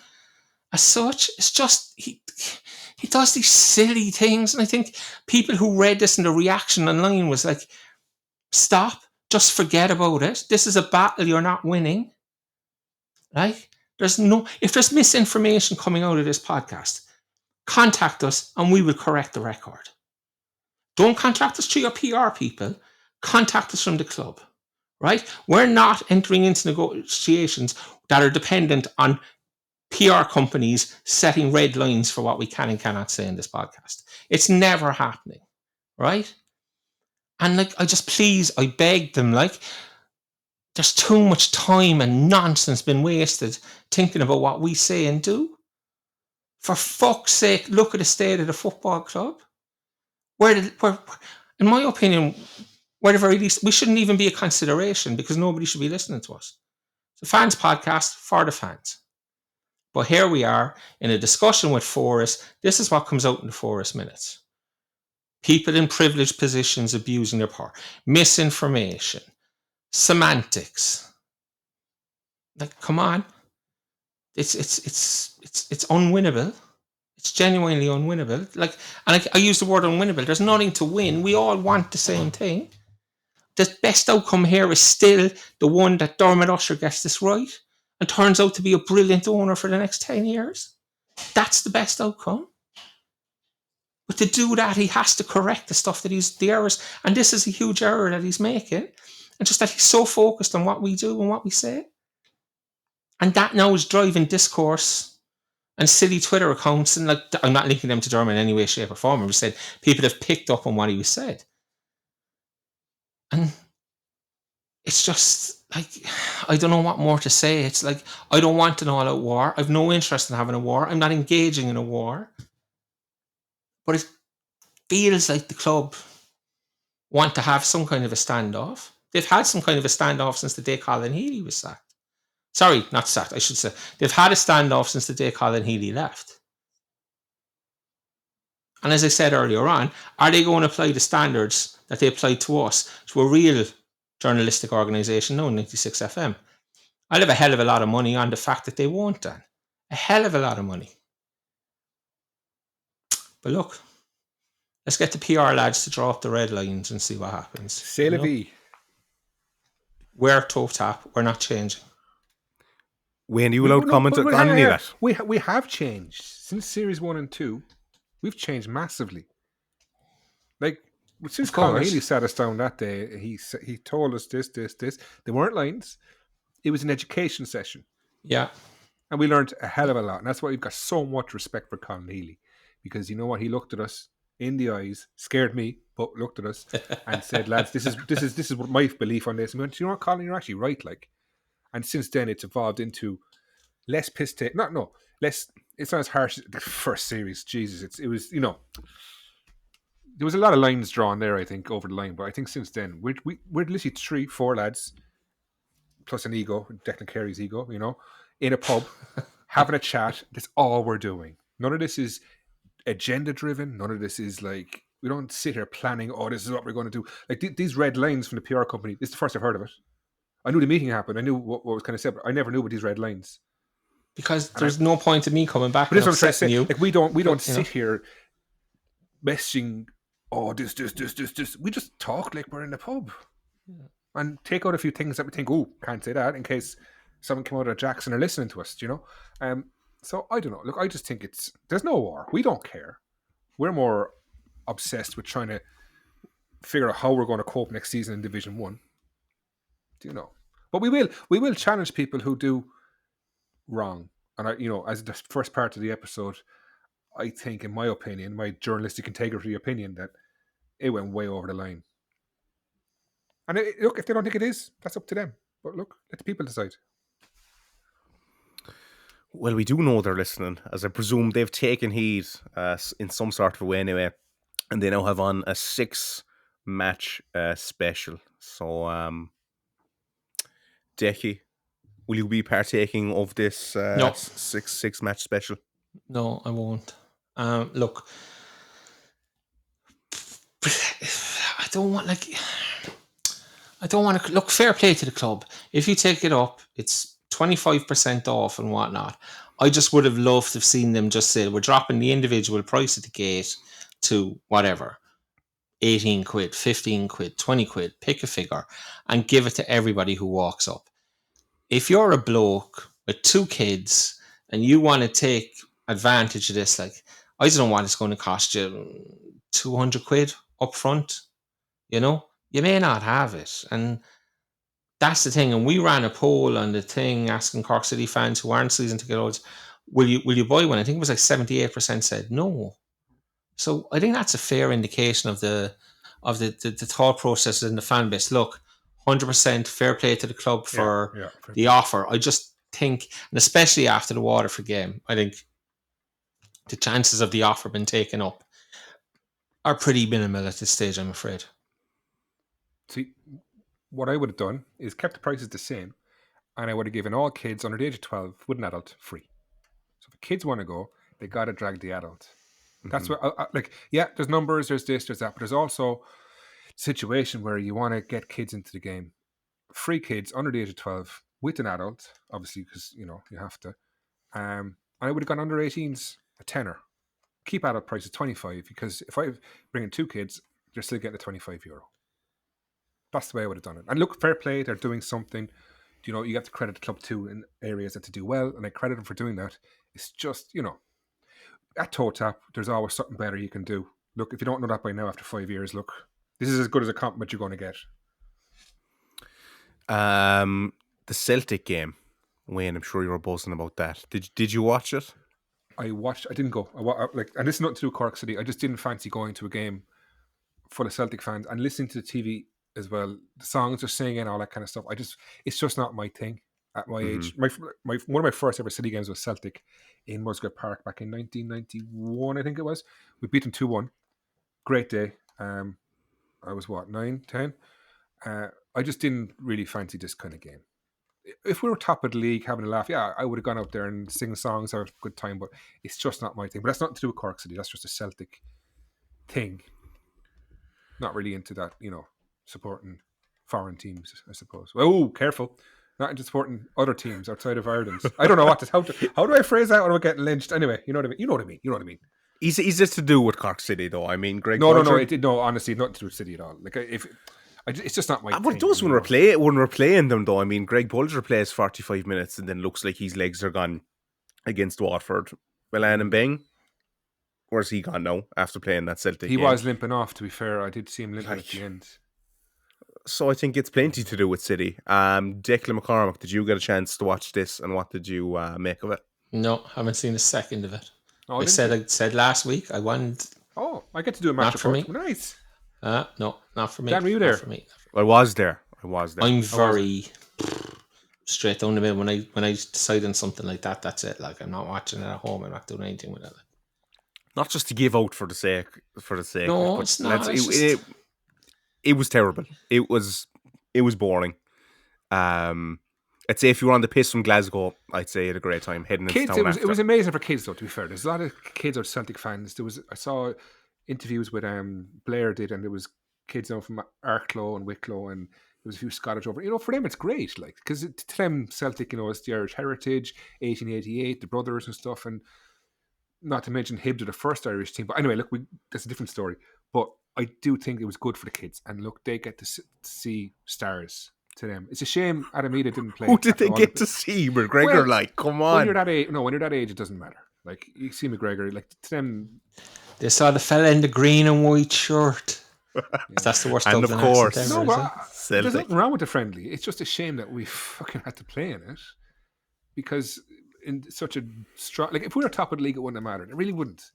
as such. It's just he does these silly things, and I think people who read this and the reaction online was like, stop, just forget about it. This is a battle you're not winning. Right? If there's misinformation coming out of this podcast, contact us and we will correct the record. Don't contact us through your PR people. Contact us from the club, right? We're not entering into negotiations that are dependent on PR companies setting red lines for what we can and cannot say in this podcast. It's never happening, right? And I beg them, there's too much time and nonsense been wasted thinking about what we say and do. For fuck's sake, look at the state of the football club. In my opinion, where the very least, we shouldn't even be a consideration, because nobody should be listening to us. It's a fans podcast for the fans. But here we are in a discussion with Forrest. This is what comes out in the Forrest minutes. People in privileged positions abusing their power. Misinformation. Semantics. Like, come on. It's unwinnable. It's genuinely unwinnable. Like, and I use the word unwinnable. There's nothing to win. We all want the same thing. The best outcome here is still the one that Dermot Usher gets this right and turns out to be a brilliant owner for the next 10 years. That's the best outcome. But to do that, he has to correct the stuff that the errors. And this is a huge error that he's making. And just that he's so focused on what we do and what we say. And that now is driving discourse and silly Twitter accounts. And like, I'm not linking them to Dermot in any way, shape, or form. I'm just saying people have picked up on what he was said. And it's just like, I don't know what more to say. It's like, I don't want an all-out war. I've no interest in having a war. I'm not engaging in a war. But it feels like the club want to have some kind of a standoff. They've had some kind of a standoff since the day Colin Healy was sacked. Sorry, not sacked, I should say. They've had a standoff since the day Colin Healy left. And as I said earlier on, are they going to apply the standards that they applied to us, to a real journalistic organisation, no 96 FM? I'll have a hell of a lot of money on the fact that they won't, Dan. A hell of a lot of money. But look, let's get the PR lads to draw up the red lines and see what happens. C'est la vie. We're TOTAP. We're not changing. Wayne, you allowed comment on any of that? We have changed. Since Series 1 and 2, we've changed massively. Like, since Colin Healy sat us down that day, he told us this. They weren't lines. It was an education session. Yeah. And we learned a hell of a lot. And that's why we've got so much respect for Colin Healy. Because you know what? He looked at us in the eyes, scared me, but looked at us and said, lads, this is what my belief on this. And we went, you know what, Colin, you're actually right. Like, and since then it's evolved into less piss take. Less, it's not as harsh as the first series. Jesus, it was, you know, there was a lot of lines drawn there, I think, over the line. But I think since then, we're literally 3-4 lads, plus an ego, Declan Carey's ego, you know, in a pub, having a chat. That's all we're doing. None of this is agenda driven. None of this is like, we don't sit here planning, oh, this is what we're going to do. Like these red lines from the PR company, this is the first I've heard of it. I knew the meeting happened. I knew what was kind of said, but I never knew about these red lines. Because there's no point in me coming back. But this is what I'm trying to say. You. Like we don't sit here messaging, oh, this. We just talk like we're in a pub. Yeah. And take out a few things that we think, oh, can't say that, in case someone came out of Jackson are listening to us, you know? So I don't know. Look, I just think there's no war. We don't care. We're more obsessed with trying to figure out how we're going to cope next season in Division 1. Do you know? But we will challenge people who do wrong. And as the first part of the episode, I think, in my opinion, my journalistic integrity opinion, that it went way over the line. And look, if they don't think it is, that's up to them. But look, let the people decide. Well, we do know they're listening, as I presume they've taken heed in some sort of a way anyway. And they now have on a 6-match special. So, Decky, will you be partaking of this no. six-match special? No, I won't. Look, I don't want to look, fair play to the club. If you take it up, it's 25% off and whatnot. I just would have loved to have seen them just say, we're dropping the individual price at the gate to whatever, 18 quid, 15 quid, 20 quid, pick a figure, and give it to everybody who walks up. If you're a bloke with 2 kids and you want to take advantage of this, like, I don't know what it's going to cost you, 200 quid up front, you know? You may not have it. And that's the thing. And we ran a poll on the thing asking Cork City fans who aren't season ticket holders, will you buy one? I think it was like 78% said no. So I think that's a fair indication of the thought process in the fan base. Look, 100% fair play to the club for the offer. I just think, and especially after the Waterford game, I think the chances of the offer being taken up are pretty minimal at this stage, I'm afraid. See, what I would have done is kept the prices the same, and I would have given all kids under the age of 12 with an adult free. So if the kids want to go, they got to drag the adult. That's what, there's numbers, there's this, there's that, but there's also a situation where you want to get kids into the game. Free kids under the age of 12 with an adult, obviously, because, you have to. And I would have gone under 18s a tenner. Keep adult prices 25, because if I bring in 2 kids, they're still getting a €25. That's the way I would have done it. And look, fair play, they're doing something. You have to credit the club too in areas that to do well, and I credit them for doing that. It's just, at TOTAP, there's always something better you can do. Look, if you don't know that by now after 5 years, look, this is as good as a compliment you're going to get. The Celtic game, Wayne, I'm sure you were buzzing about that. Did you watch it? I watched. I didn't go. And this is nothing to do with Cork City. I just didn't fancy going to a game full of Celtic fans and listening to the TV as well. The songs they're singing, all that kind of stuff. It's just not my thing at my age. One of my first ever City games was Celtic in Musgrave Park back in 1991, I think it was. We beat them 2-1. Great day. I was 9, 10. I just didn't really fancy this kind of game. If we were top of the league having a laugh, I would have gone out there and sing songs, have a good time, but it's just not my thing. But that's nothing to do with Cork City. That's just a Celtic thing. Not really into that, supporting foreign teams, I suppose. Oh, careful. Not into supporting other teams outside of Ireland. I don't know how do I phrase that without getting lynched? Anyway, you know what I mean. Is this to do with Cork City though? I mean, Greg. No. Honestly, not to do with City at all. It's just not my thing. What it does when we're playing them though. I mean, Greg Bolger plays 45 minutes and then looks like his legs are gone against Watford. Milan and Beng, where's he gone now after playing that Celtic game? He was limping off, to be fair. I did see him limping at the end. So I think it's plenty to do with City. Declan McCormick, did you get a chance to watch this and what did you make of it? No, haven't seen a second of it. Oh, I said last week I wanted. Oh, I get to do a match for me. Nice. No, not for me. Dan, were you there? Not for me. I was there. I'm very straight down the middle. When I decide on something like that, that's it. Like, I'm not watching it at home. I'm not doing anything with it. Not just to give out for the sake. No, it's not. It was terrible. It was boring. I'd say if you were on the piss from Glasgow, I'd say you had a great time heading into town. It was amazing for kids though, to be fair. There's a lot of kids are Celtic fans. I saw interviews with Blair did, and there was kids from Arklow and Wicklow, and there was a few Scottish over. For them it's great, like, because to them Celtic, it's the Irish heritage, 1888, the brothers and stuff, and not to mention Hibs are the first Irish team. But anyway, look, that's a different story. But I do think it was good for the kids, and look, they get to see stars. To them, it's a shame Adamita didn't play. Who did they get to see? McGregor, come on. When you're that age, it doesn't matter. Like, you see McGregor, like, to them, they saw the fella in the green and white shirt. That's the worst. And of course, there's nothing wrong with the friendly. It's just a shame that we fucking had to play in it, because in such a strong, like, if we were top of the league, it wouldn't have mattered. It really wouldn't.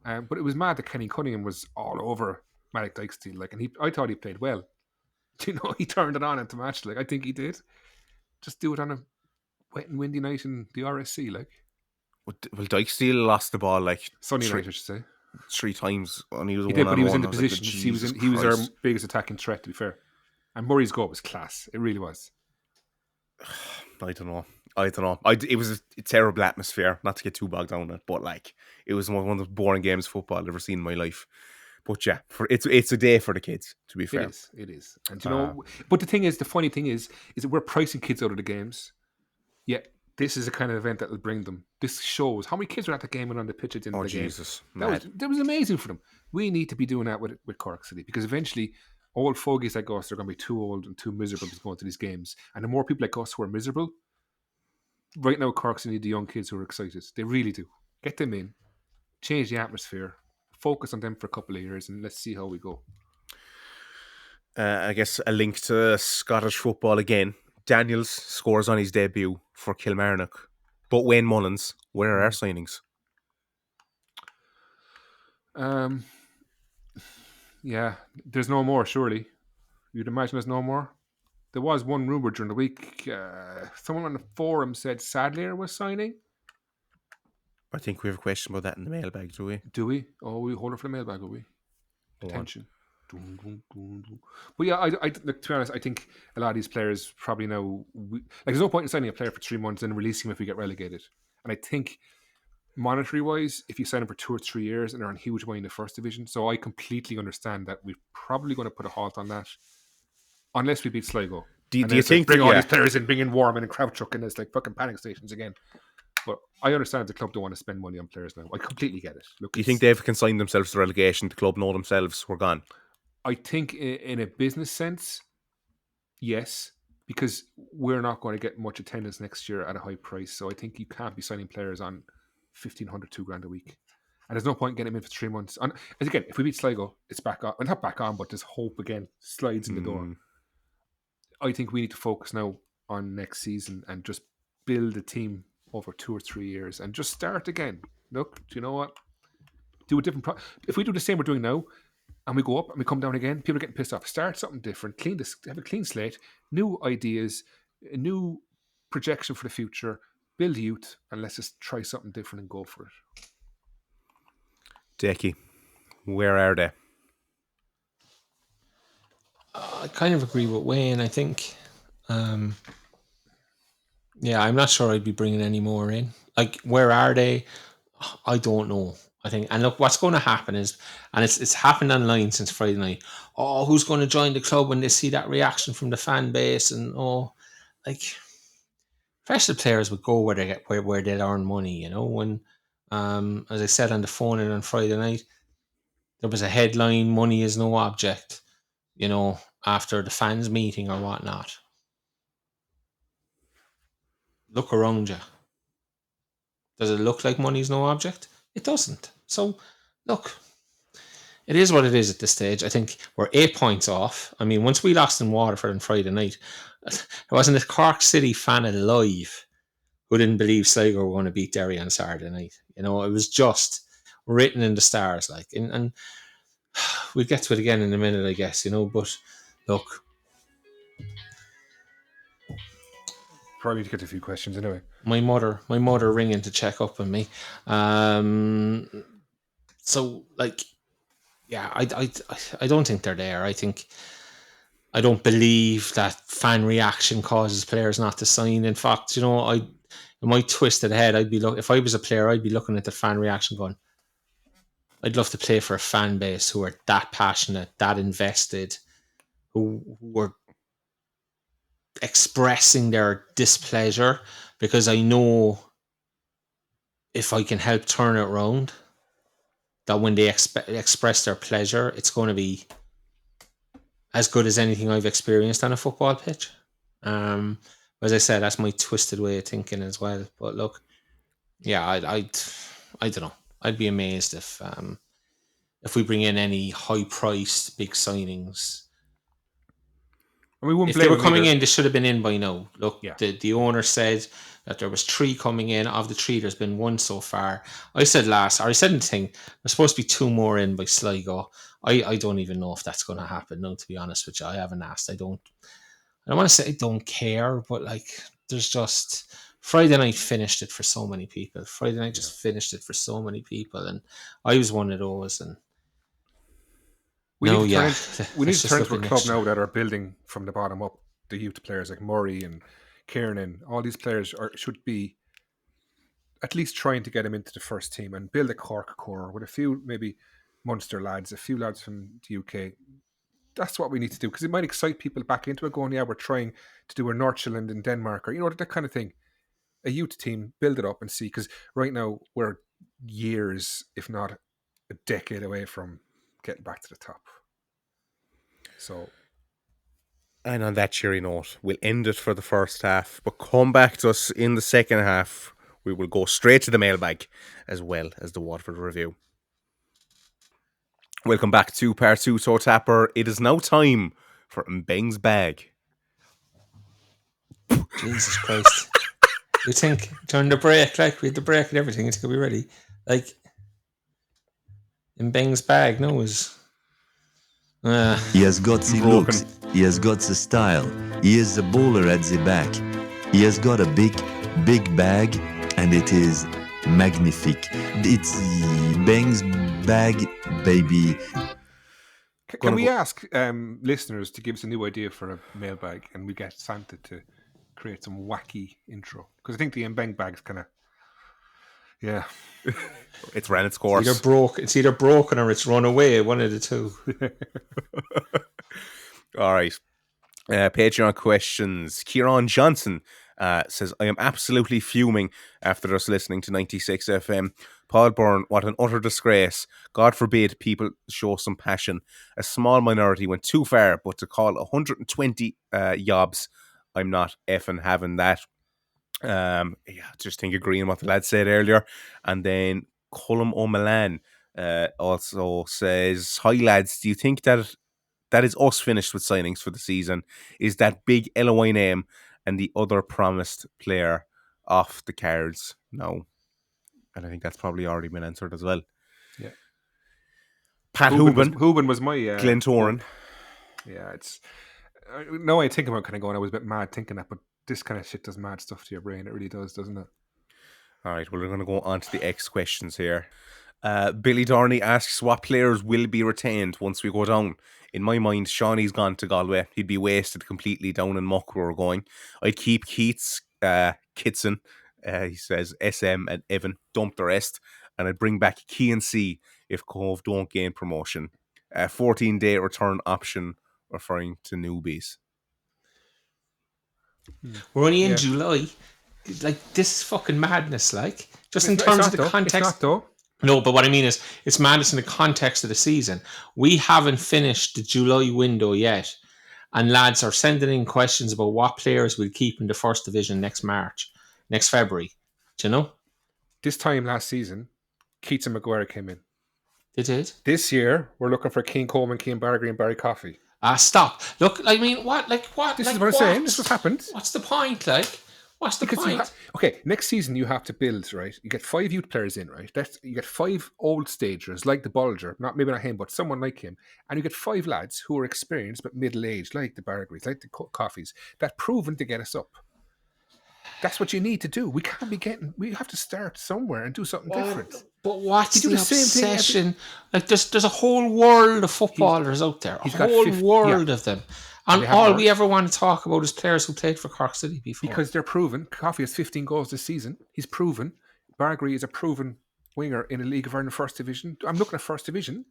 But it was mad that Kenny Cunningham was all over Marek Dykesteel, like, and I thought he played well. He turned it on into match. Like, I think he did. Just do it on a wet and windy night in the RSC. Like, well, Dykesteel lost the ball Sunny night, I should say, 3 times, and he was. But he was in the position. He was our biggest attacking threat, to be fair. And Murray's goal was class. It really was. I don't know. It was a terrible atmosphere. Not to get too bogged down in it, but it was one of the boring games of football I've ever seen in my life. But yeah, it's a day for the kids, to be fair. It is. And but the funny thing is that we're pricing kids out of the games. Yeah, this is a kind of event that will bring them. This shows how many kids were at the game and on the pitch at the end of the Jesus, game. That was amazing for them. We need to be doing that with Cork City, because eventually old fogies like us are going to be too old and too miserable to go into these games. And the more people like us who are miserable, right now Cork City need the young kids who are excited. They really do. Get them in, change the atmosphere, focus on them for a couple of years, and let's see how we go. I guess a link to Scottish football again. Daniels scores on his debut for Kilmarnock. But Wayne Mullins, where are our signings? Yeah, there's no more, surely. You'd imagine there's no more. There was one rumour during the week. Someone on the forum said Sadler was signing. I think we have a question about that in the mailbag, do we? Do we? Oh, we hold it for the mailbag, will we? Attention. But yeah, to be honest, I think a lot of these players probably know. There's no point in signing a player for 3 months and releasing him if we get relegated. And I think monetary wise, if you sign them for 2 or 3 years and earn huge money in the first division. So I completely understand that we're probably going to put a halt on that unless we beat Sligo. Do you Like, think bring that, all these players in, bring in Warman and Kravchuk, and it's like fucking panic stations again. But I understand if the club don't want to spend money on players now. I completely get it. Look, do you think they've consigned themselves to relegation? The club know themselves we're gone. I think in a business sense, yes, because we're not going to get much attendance next year at a high price. So I think you can't be signing players on $1,500, $2,000 a week. And there's no point getting them in for 3 months. And again, if we beat Sligo, it's back on. Well, not back on, but there's hope again. Slides in the door. I think we need to focus now on next season and just build a team over 2 or 3 years and just start again. Look, do you know what? Do a different. If we do the same we're doing now, and we go up and we come down again, people are getting pissed off. Start something different. Have a clean slate, new ideas, a new projection for the future. Build youth, and let's just try something different and go for it. Decky, where are they? I kind of agree with Wayne. I think, I'm not sure I'd be bringing any more in. Like, where are they? I don't know. I think, and look, what's going to happen is, and it's happened online since Friday night. Oh, who's going to join the club when they see that reaction from the fan base? And professional players would go where they get where they'll earn money. You know, when, as I said on the phone and on Friday night, there was a headline: "Money is no object." You know, after the fans meeting or whatnot. Look around you. Does it look like money is no object? It doesn't. So, look, it is what it is at this stage. I think we're 8 points off. I mean, once we lost in Waterford on Friday night, there wasn't a Cork City fan alive who didn't believe Sligo were going to beat Derry on Saturday night. You know, it was just written in the stars. Like, and we'll get to it again in a minute, I guess, you know, but look. Probably need to get a few questions anyway. My mother ringing to check up on me. So, like, yeah, I don't think they're there. I don't believe that fan reaction causes players not to sign. In fact, you know, in my twisted head, if I was a player, I'd be looking at the fan reaction going, I'd love to play for a fan base who are that passionate, that invested, who were expressing their displeasure, because I know if I can help turn it around, that when they express their pleasure, it's going to be as good as anything I've experienced on a football pitch. As I said, that's my twisted way of thinking as well. But look, yeah, I don't know. I'd be amazed if we bring in any high-priced big signings. If they were coming in, they should have been in by now. Look, yeah. The owner said that there was 3 coming in. Of the 3, there's been 1 so far. I said in the thing, there's supposed to be 2 more in by Sligo. I don't even know if that's going to happen. No, to be honest with you, I haven't asked. I don't want to say I don't care, but like, there's just Friday night finished it for so many people. Friday night just finished it for so many people, and I was one of those. And we need to turn into a club now that are building from the bottom up. The youth players like Murray and Kiernan, all these players should be at least trying to get them into the first team and build a Cork core with a few maybe Munster lads, a few lads from the UK. That's what we need to do, because it might excite people back into it, going, yeah, we're trying to do a Northland in Denmark, or, you know, that kind of thing. A youth team, build it up and see, because right now we're years, if not a decade away from getting back to the top. So, and on that cheery note, we'll end it for the first half, but come back to us in the second half. We will go straight to the mailbag as well as the Waterford review. Welcome back to part 2, TOTAPper. It is now time for Mbeng's bag. Jesus Christ. You think during the break, like we had the break and everything, it's going to be ready. Like, Mbeng's bag, no, is... He has got the looks, he has got the style, he is a bowler at the back. He has got a big bag, and it is magnifique. It's Mbeng's bag, baby. Can we ask listeners to give us a new idea for a mailbag, and we get Santa to create some wacky intro? Because I think the Mbeng bag is kind of... Yeah. It's ran its course. It's either broken or it's run away. One of the two. All right. Patreon questions. Kieran Johnson says, I am absolutely fuming after us listening to 96 FM. Paul Byrne, what an utter disgrace. God forbid people show some passion. A small minority went too far, but to call 120 YOBS, I'm not effing having that. Just think agreeing what the lad said earlier. And then Colm O'Malan also says, hi lads, do you think that is us finished with signings for the season? Is that big LOI name and the other promised player off the cards? No. And I think that's probably already been answered as well. Yeah. Pat Hooban was my Glentoran. Yeah, it's no, I think about kind of going, I was a bit mad thinking that, but this kind of shit does mad stuff to your brain. It really does, doesn't it? All right, well, we're going to go on to the X questions here. Billy Dorney asks, what players will be retained once we go down? In my mind, Shawnee's gone to Galway. He'd be wasted completely down in muck where we're going. I'd keep Keats, Kitson, he says, SM and Evan, dump the rest. And I'd bring back Key and C if Cove don't gain promotion. 14-day return option, referring to newbies. We're only in July. Like, this is fucking madness, like. Just in terms of the context. It's not, though. No, but what I mean is, it's madness in the context of the season. We haven't finished the July window yet, and lads are sending in questions about what players we'll keep in the first division next February. Do you know? This time last season, Keats and Maguire came in. They did. This year, we're looking for Keane Coleman, Keane Barry, and Barry Coffey. Stop. Look, I mean, what? Like, what? This like, is what I'm saying. This is what happened. What's the point, like? What's the point? Okay, next season you have to build, right? You get 5 youth players in, right? You get 5 old stagers like the Bulger, maybe not him, but someone like him, and you get 5 lads who are experienced but middle-aged, like the Bargreys, like the Coffees, that proven to get us up. That's what you need to do. We have to start somewhere and do something different. But what's the obsession? Like, there's a whole world of footballers out there, a whole world of them. And all we ever want to talk about is players who played for Cork City before. Because they're proven. Coffey has 15 goals this season. He's proven. Bargrey is a proven winger in a League of Ireland First Division. I'm looking at First Division.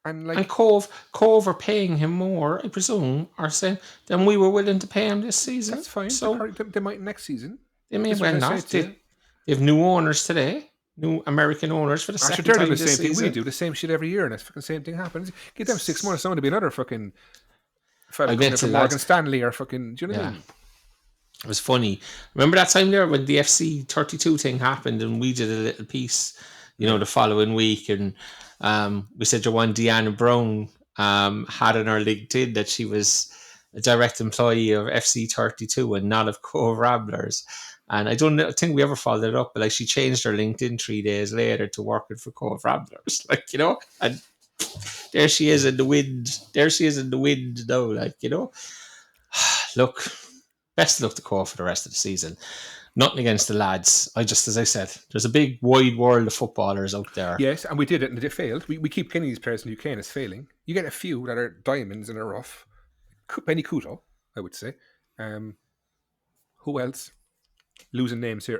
And Cove are paying him more, I presume, or saying, than we were willing to pay him this season. That's fine. So they might next season. They may well not. They have new owners today. New American owners for the second time they're doing this the same season. thing we do. The same shit every year, and the fucking same thing happens. Give them 6 months, someone to be another fucking fella from Morgan Stanley or fucking. Do you know what I mean? It was funny. Remember that time there when the FC 32 thing happened, and we did a little piece, the following week, and we said your one Deanna Brown had on her LinkedIn that she was a direct employee of FC 32 and not of Cove Ramblers. And I don't think we ever followed it up, but like she changed her LinkedIn 3 days later to working for Cove Ramblers, and there she is in the wind. There she is in the wind now, Look, best of luck to Cove for the rest of the season. Nothing against the lads. As I said, there's a big wide world of footballers out there. Yes, and we did it and they failed. We keep getting these players in the UK and it's failing. You get a few that are diamonds and are rough. Benny Couto, I would say. Who else? Losing names here.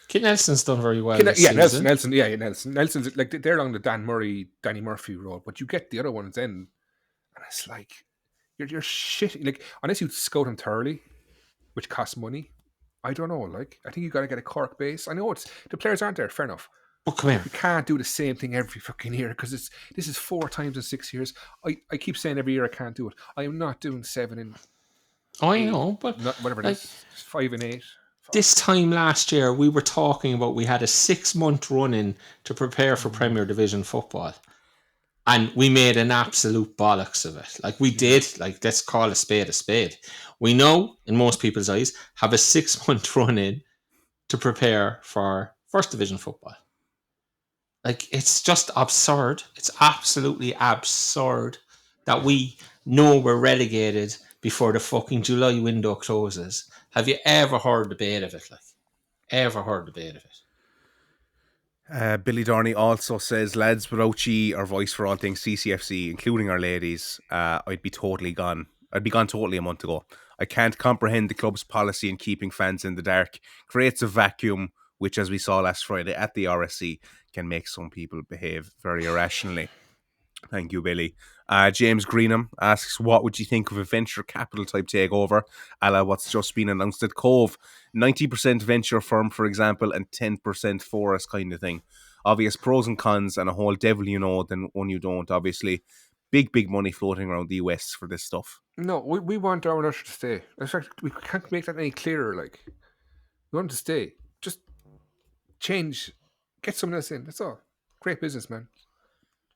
Kit Nelson's done very well. Nelson. Nelson's like they're on the Dan Murray, Danny Murphy role, but you get the other ones in, and it's like you're shitting. Like unless you scout them thoroughly, which costs money. I don't know. Like I think you got to get a Cork base. I know the players aren't there. Fair enough. But come here. We can't do the same thing every fucking year because this is 4 times in 6 years. I keep saying every year I can't do it. I am not doing 7 and. I know, but whatever it is, 5 and 8. This time last year, we were talking about we had a 6-month run-in to prepare for Premier Division football. And we made an absolute bollocks of it. Like we did, let's call a spade a spade. We now, in most people's eyes, have a 6-month run-in to prepare for First Division football. Like, it's just absurd. It's absolutely absurd that we know we're relegated before the fucking July window closes. Have you ever heard the debate of it? Billy Dorney also says, lads, without ye, our voice for all things CCFC, including our ladies, I'd be totally gone. I'd be gone totally a month ago. I can't comprehend the club's policy in keeping fans in the dark. Creates a vacuum which, as we saw last Friday at the RSC, can make some people behave very irrationally. Thank you, Billy. James Greenham asks, what would you think of a venture capital type takeover, a la what's just been announced at Cove? 90% venture firm, for example, and 10% forest kind of thing. Obvious pros and cons, and a whole devil you know, then one you don't, obviously. Big money floating around the US for this stuff. No, we want Darwin Usher to stay. In fact, we can't make that any clearer. Like, we want him to stay. Just change, get someone else in. That's all. Great business, man.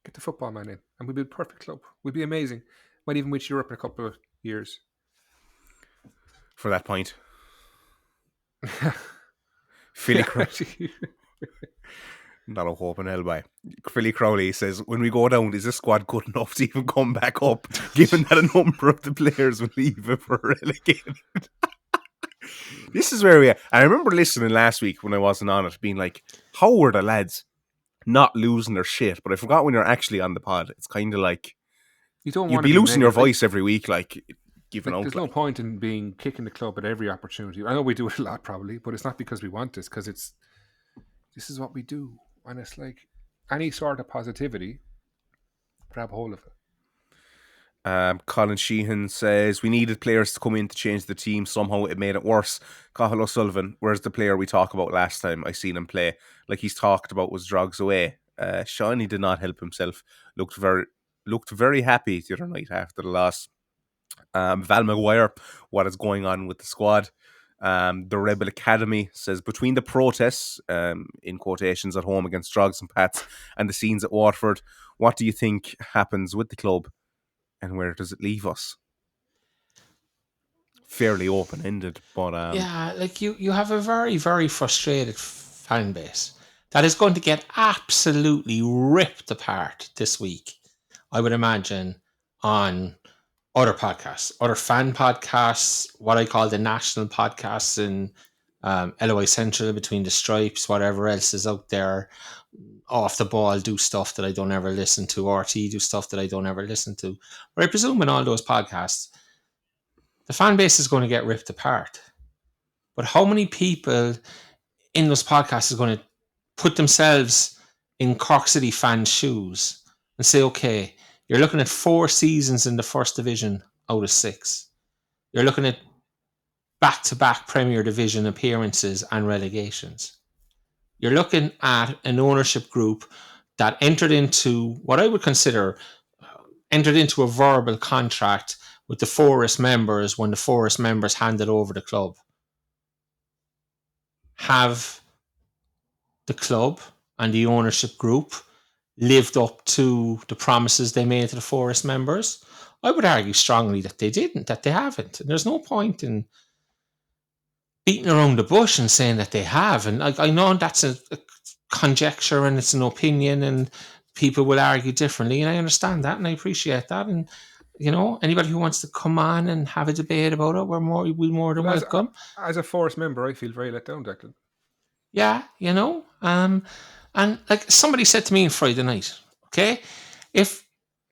Get the football man in, and we'd be a perfect club. We'd be amazing. Might even reach Europe in a couple of years. For that point. Philly Crowley. Not a hope in hell by. Philly Crowley says, when we go down, is this squad good enough to even come back up, given that a number of the players will leave if we're relegated? This is where we are. I remember listening last week when I wasn't on it, being like, how were the lads not losing their shit? But I forgot when you're actually on the pod, it's kind of like you don't you'd want be to losing your voice every week, like giving out. There's no point in being kicking the club at every opportunity. I know we do it a lot probably, but it's not because we want this, because this is what we do. And it's like any sort of positivity, grab hold of it. Colin Sheehan says, we needed players to come in to change the team. Somehow it made it worse. Cahill O'Sullivan, where's the player we talked about last time I seen him play? Like he's talked about was drugs away. Shawnee did not help himself. Looked very happy the other night after the loss. Val Maguire, what is going on with the squad? The Rebel Academy says, between the protests, in quotations, at home against Drugs and Pats, and the scenes at Watford, what do you think happens with the club, and where does it leave us? Fairly open-ended, but yeah, like you have a very, very frustrated fan base that is going to get absolutely ripped apart this week, I would imagine, on other podcasts, other fan podcasts, what I call the national podcasts in LOI Central, Between the Stripes, whatever else is out there. Off the Ball do stuff that I don't ever listen to. RT do stuff that I don't ever listen to. But I presume in all those podcasts, the fan base is going to get ripped apart. But how many people in those podcasts is going to put themselves in Cork City fans' shoes and say, okay, you're looking at 4 seasons in the first division out of 6. You're looking at back-to-back Premier Division appearances and relegations. You're looking at an ownership group that entered into what I would consider a verbal contract with the Forest members when the Forest members handed over the club. Have the club and the ownership group lived up to the promises they made to the Forest members? I would argue strongly that they didn't, that they haven't. And there's no point in beating around the bush and saying that they have. And I know that's a conjecture and it's an opinion and people will argue differently. And I understand that and I appreciate that. And, you know, anybody who wants to come on and have a debate about it, we're more than welcome. As a Forest member, I feel very let down, Declan. Yeah, you know, and like somebody said to me on Friday night, okay, it's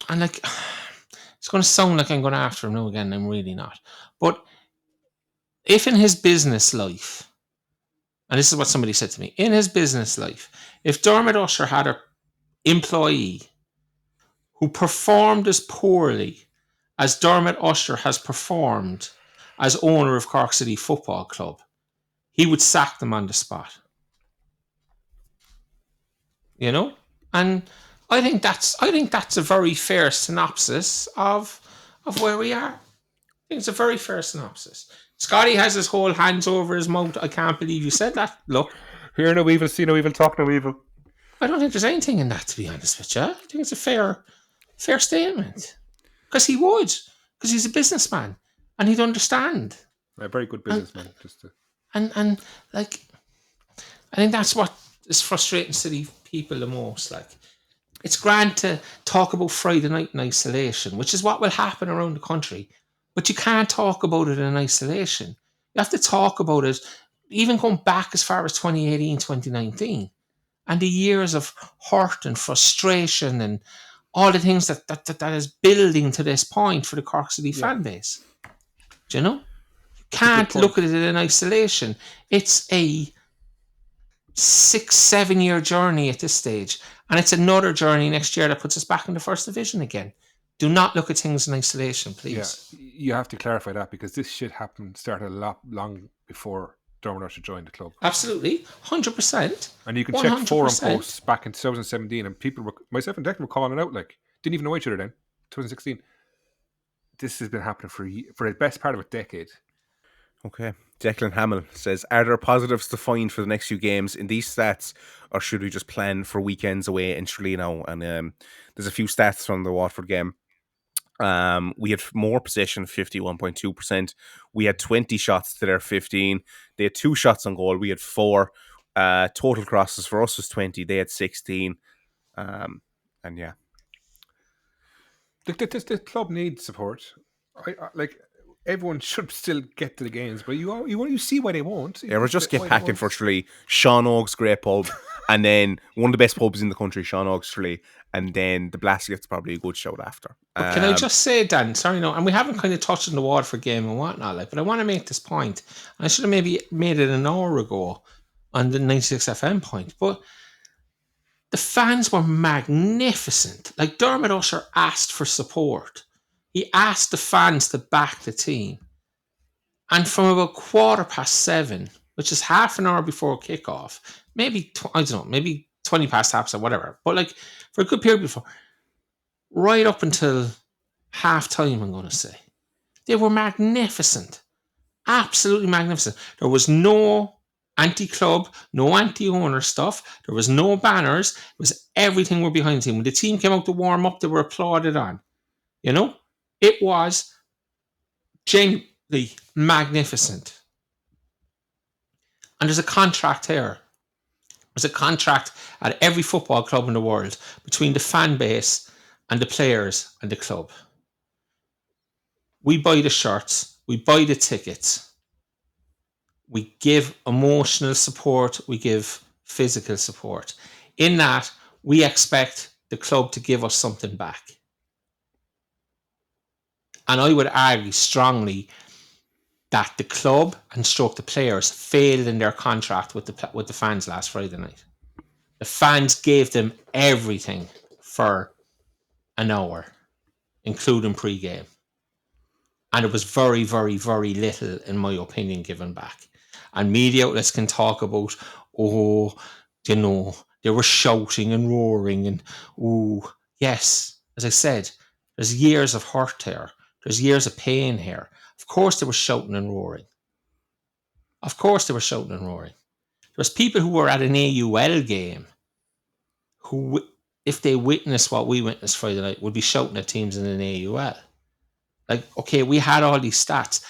going to sound like I'm going after him now again, I'm really not. But if in his business life, and this is what somebody said to me, in his business life, if Dermot Usher had an employee who performed as poorly as Dermot Usher has performed as owner of Cork City Football Club, he would sack them on the spot. You know? And I think that's a very fair synopsis of where we are. I think it's a very fair synopsis. Scotty has his whole hands over his mouth. I can't believe you said that. Look. Hear no evil, see no evil, talk no evil. I don't think there's anything in that, to be honest with you. I think it's a fair statement. Because he would. Because he's a businessman. And he'd understand. A very good businessman. And like, I think that's what is frustrating City people the most. Like, it's grand to talk about Friday night in isolation, which is what will happen around the country. But you can't talk about it in isolation. You have to talk about it, even going back as far as 2018, 2019, and the years of hurt and frustration and all the things that is building to this point for the Cork City fan base. Do you know? You can't look at it in isolation. It's a 6-7 year journey at this stage. And it's another journey next year that puts us back in the first division again. Do not look at things in isolation, please. Yeah, you have to clarify that because this shit started a lot long before Dermot Usher joined the club. Absolutely, 100%. And you can 100%. check forum posts back in 2017 and people were, myself and Declan were calling it out, like, didn't even know each other then, 2016. This has been happening for the best part of a decade. Okay. Declan Hamill says, are there positives to find for the next few games in these stats, or should we just plan for weekends away in Tralee now? And there's a few stats from the Watford game. We had more possession, 51.2%. We had 20 shots to their 15. They had 2 shots on goal. We had 4. Total crosses for us was 20. They had 16. And yeah. The club needs support. Like, everyone should still get to the games, but you see why they won't. Yeah, we'll just get packing for Tralee. Sean Oak's great pub, and then one of the best pubs in the country, Sean Oak's Tralee, and then the Blasket's probably a good shout after. But can I just say, Dan, sorry, no, and we haven't kind of touched on the Waterford game and whatnot, like, but I want to make this point. I should have maybe made it an hour ago on the 96 FM point, but the fans were magnificent. Like, Dermot Usher asked for support. He asked the fans to back the team. And from about 7:15, which is half an hour before kickoff, maybe 20 past half, or whatever, but like for a good period before, right up until half time, I'm going to say, they were magnificent. Absolutely magnificent. There was no anti-club, no anti-owner stuff. There was no banners. It was everything were behind the team. When the team came out to warm up, they were applauded on. You know? It was genuinely magnificent. And there's a contract here. There's a contract at every football club in the world between the fan base and the players and the club. We buy the shirts. We buy the tickets. We give emotional support. We give physical support. In that, we expect the club to give us something back. And I would argue strongly that the club and the players failed in their contract with the fans last Friday night. The fans gave them everything for an hour, including pre-game. And it was very, very, very little, in my opinion, given back. And media outlets can talk about, they were shouting and roaring and, yes, as I said, there's years of hurt there. There's years of pain here. Of course they were shouting and roaring. There's people who were at an AUL game who, if they witnessed what we witnessed Friday night, would be shouting at teams in an AUL. Like, okay, we had all these stats.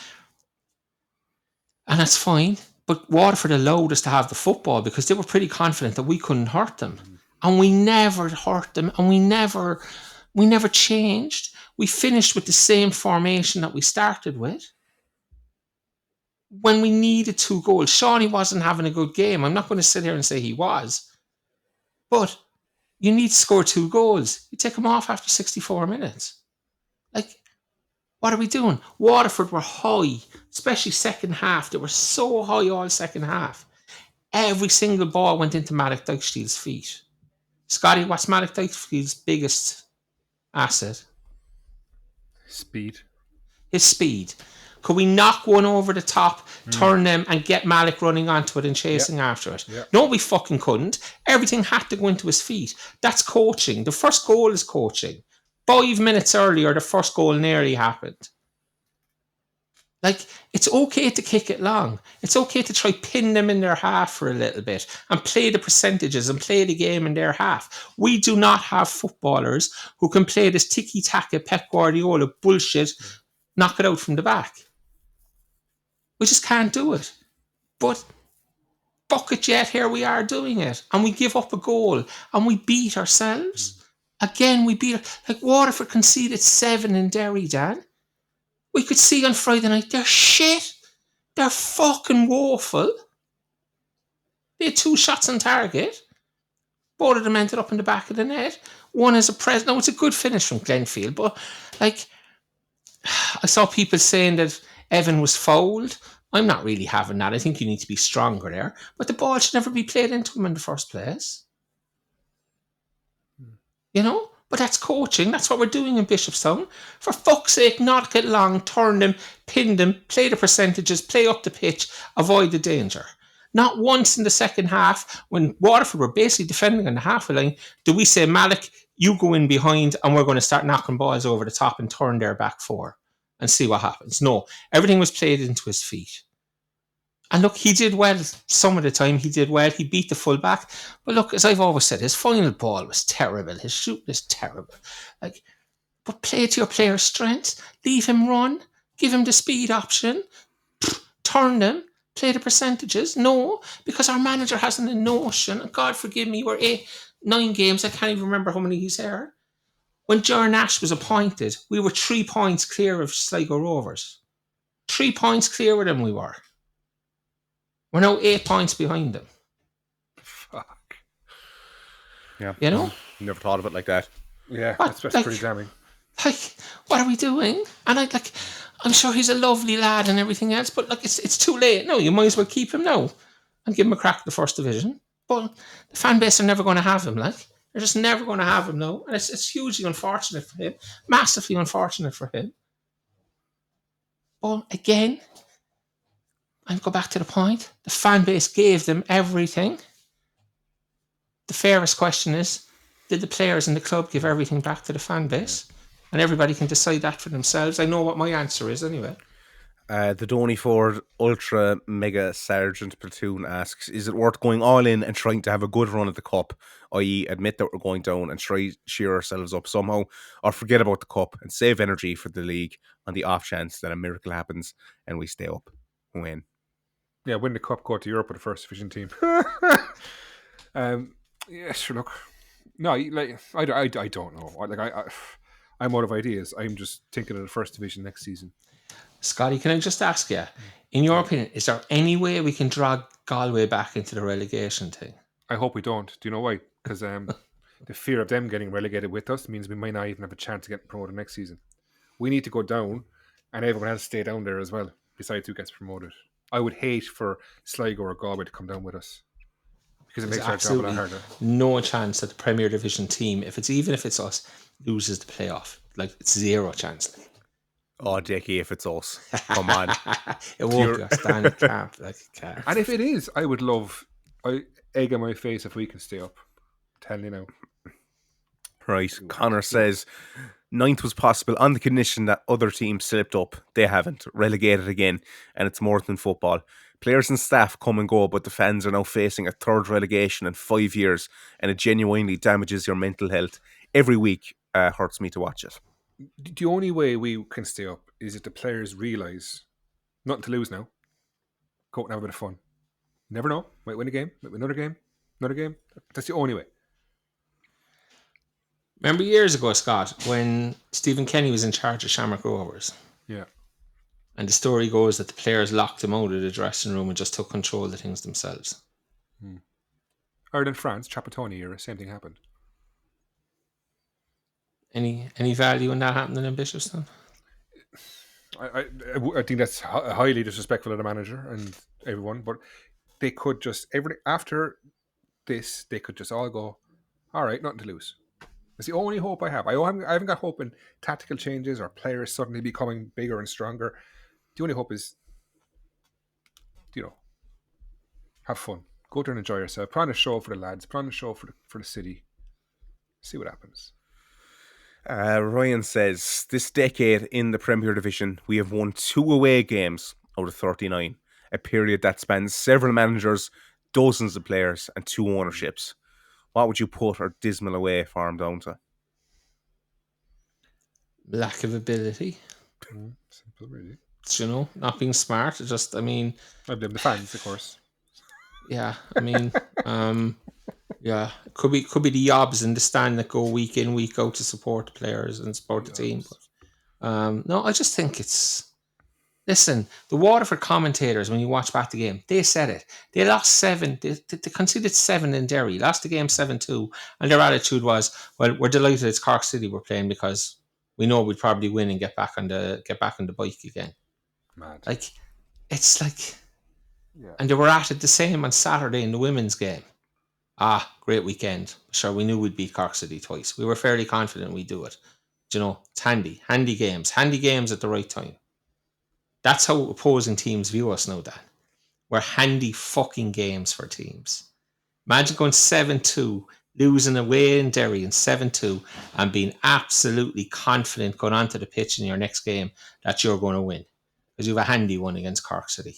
And that's fine. But Waterford allowed us to have the football because they were pretty confident that we couldn't hurt them. And we never hurt them. And we never changed. We finished with the same formation that we started with. When we needed 2 goals, Shawnee wasn't having a good game. I'm not going to sit here and say he was. But you need to score 2 goals. You take him off after 64 minutes. Like, what are we doing? Waterford were high, especially second half. They were so high all second half. Every single ball went into Malek Dykesteel's feet. Scotty, what's Malek Dykesteel's biggest asset? Speed. His speed. Could we knock one over the top, turn them, and get Malek running onto it and chasing after it? Yep. No, we fucking couldn't. Everything had to go into his feet. That's coaching. The first goal is coaching. 5 minutes earlier, the first goal nearly happened. Like, it's okay to kick it long. It's okay to try pin them in their half for a little bit and play the percentages and play the game in their half. We do not have footballers who can play this tiki-taka Pep Guardiola bullshit, knock it out from the back. We just can't do it. But fuck it yet, here we are doing it. And we give up a goal and we beat ourselves. Again, we beat, like Waterford conceded 7 in Derry, Dan. We could see on Friday night, they're shit. They're fucking woeful. They had 2 shots on target. Both of them ended up in the back of the net. One is a press. No, it's a good finish from Glenfield, but like, I saw people saying that Evan was fouled. I'm not really having that. I think you need to be stronger there. But the ball should never be played into him in the first place. You know? But that's coaching. That's what we're doing in Bishopstown. For fuck's sake, not get long, turn them, pin them, play the percentages, play up the pitch, avoid the danger. Not once in the second half, when Waterford were basically defending on the halfway line, do we say, Malik, you go in behind and we're going to start knocking balls over the top and turn their back four and see what happens. No, everything was played into his feet. And look, he did well. Some of the time he did well. He beat the fullback. But look, as I've always said, his final ball was terrible. His shooting is terrible. But play to your player's strengths. Leave him run. Give him the speed option. Turn them. Play the percentages. No, because our manager hasn't a notion. And God forgive me, we're 9 games. I can't even remember how many he's here. When Ger Nash was appointed, we were 3 points clear of Sligo Rovers. 3 points clear with them we were. We're now 8 points behind them. Fuck. Yeah. You know? Never thought of it like that. Yeah, that's pretty damning. What are we doing? And I'm sure he's a lovely lad and everything else, but it's too late. No, you might as well keep him now and give him a crack at the first division. But the fan base are never going to have him. They're just never going to have him now. And it's hugely unfortunate for him. Massively unfortunate for him. But again, I'll go back to the point. The fan base gave them everything. The fairest question is, did the players in the club give everything back to the fan base? And everybody can decide that for themselves. I know what my answer is anyway. The Donny Ford Ultra Mega Sergeant Platoon asks, is it worth going all in and trying to have a good run at the Cup, i.e. admit that we're going down and try cheer ourselves up somehow, or forget about the Cup and save energy for the league on the off chance that a miracle happens and we stay up? Win. Yeah, win the Cup, go to Europe with the first division team. Yeah, sure, look. No, I don't know. I'm out of ideas. I'm just thinking of the first division next season. Scotty, can I just ask you, in your opinion, is there any way we can drag Galway back into the relegation thing? I hope we don't. Do you know why? Because the fear of them getting relegated with us means we might not even have a chance to get promoted next season. We need to go down, and everyone else stay down there as well, besides who gets promoted. I would hate for Sligo or Galway to come down with us, because it makes our job a lot harder. No chance that the Premier Division team, even if it's us, loses the playoff. It's zero chance. Oh, Dickie, if it's us. Come on. It won't be us, Dan. It can't. And if it is, I would love egg on my face if we can stay up. I'm telling you now. Right. Connor says 9th was possible on the condition that other teams slipped up. They haven't. Relegated again. And it's more than football. Players and staff come and go, but the fans are now facing a 3rd relegation in 5 years, and it genuinely damages your mental health. Every week hurts me to watch it. The only way we can stay up is if the players realise nothing to lose now. Go out and have a bit of fun. Never know. Might win a game. Might win another game. That's the only way. Remember years ago, Scott, when Stephen Kenny was in charge of Shamrock Rovers? Yeah. And the story goes that the players locked him out of the dressing room and just took control of the things themselves. Ireland, France, Trapattoni era, same thing happened. Any value in that happening in Bishopstown? I think that's highly disrespectful of the manager and everyone, but they could just, after this, they could just all go, all right, nothing to lose. That's the only hope I have. I haven't got hope in tactical changes or players suddenly becoming bigger and stronger. The only hope is, have fun. Go there and enjoy yourself. Put on a show for the lads. Put on a show for the city. See what happens. Ryan says, this decade in the Premier Division, we have won 2 away games out of 39, a period that spans several managers, dozens of players, and 2 ownerships. What would you put our dismal away farm down to? Lack of ability. Simple, really. Not being smart. I blame the fans, of course. Yeah, yeah, could be the YOBS in the stand that go week in, week out to support the players and support the team. But, no, I just think it's... Listen, the Waterford commentators, when you watch back the game, they said it. They lost 7. They conceded 7 in Derry. Lost the game 7-2. And their attitude was, well, we're delighted it's Cork City we're playing because we know we'd probably win and get back on the bike again. Mad. it's like, and they were at it the same on Saturday in the women's game. Great weekend. Sure, we knew we'd beat Cork City twice. We were fairly confident we'd do it. You know, it's handy games at the right time. That's how opposing teams view us now, Dan. We're handy fucking games for teams. Imagine going 7-2, losing away in Derry in 7-2, and being absolutely confident going onto the pitch in your next game that you're going to win. Because you have a handy one against Cork City.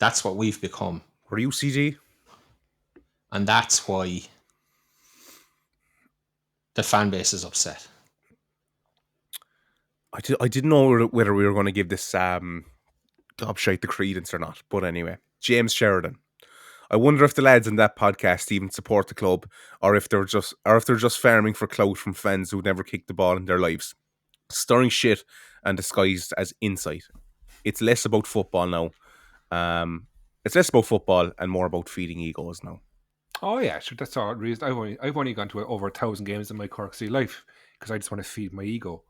That's what we've become. Were you CG? And that's why the fan base is upset. I didn't know whether we were going to give this gobshite the credence or not. But anyway, James Sheridan. I wonder if the lads in that podcast even support the club, or if they're just farming for clout from fans who never kicked the ball in their lives. Stirring shit and disguised as insight. It's less about football now. It's less about football and more about feeding egos now. Oh yeah, sure. That's all reason. I've only gone to over 1,000 games in my Cork City life because I just want to feed my ego.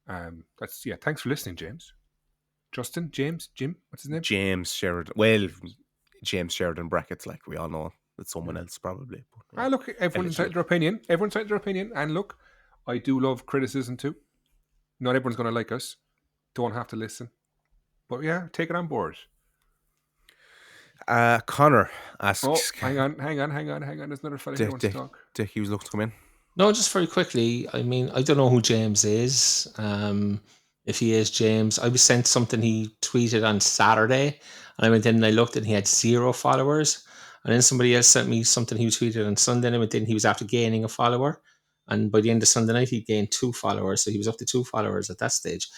Thanks for listening, James. Justin, James, Jim, what's his name? James Sheridan. Well, James Sheridan brackets, like we all know it's someone else probably. But, look, everyone's entitled to their opinion. And look, I do love criticism too. Not everyone's going to like us. Don't have to listen. But yeah, take it on board. Connor asks... Oh, hang on. There's another fella who wants to talk. Dick, he was looking to come in. No, just very quickly. I mean, I don't know who James is. If he is James, I was sent something he tweeted on Saturday, and I went in and I looked and he had 0 followers. And then somebody else sent me something he tweeted on Sunday, and I went in, he was after gaining a follower. And by the end of Sunday night, he gained 2 followers. So he was up to 2 followers at that stage.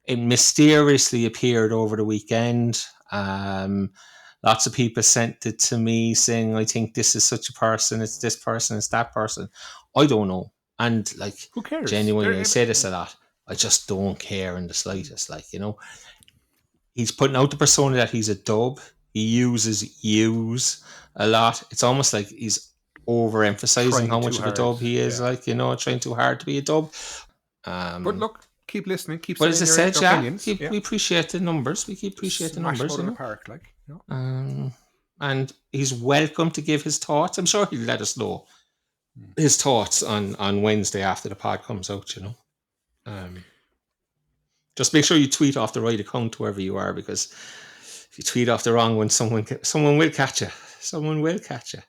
It mysteriously appeared over the weekend. Lots of people sent it to me saying, I think this is such a person, it's this person, it's that person. I don't know. And like, who cares? Genuinely, I say this a lot. I just don't care in the slightest. Like, you know, he's putting out the persona that he's a dub. He uses use a lot. It's almost like he's overemphasizing how much of a dub he is, like, you know, trying too hard to be a dub. But look, keep listening, keep saying your opinions. Yeah. We appreciate the numbers. We appreciate the numbers. In the park, like, you know? And he's welcome to give his thoughts. I'm sure he'll let us know his thoughts on Wednesday after the pod comes out, you know. Just make sure you tweet off the right account wherever you are, because if you tweet off the wrong one, someone will catch you. Someone will catch you.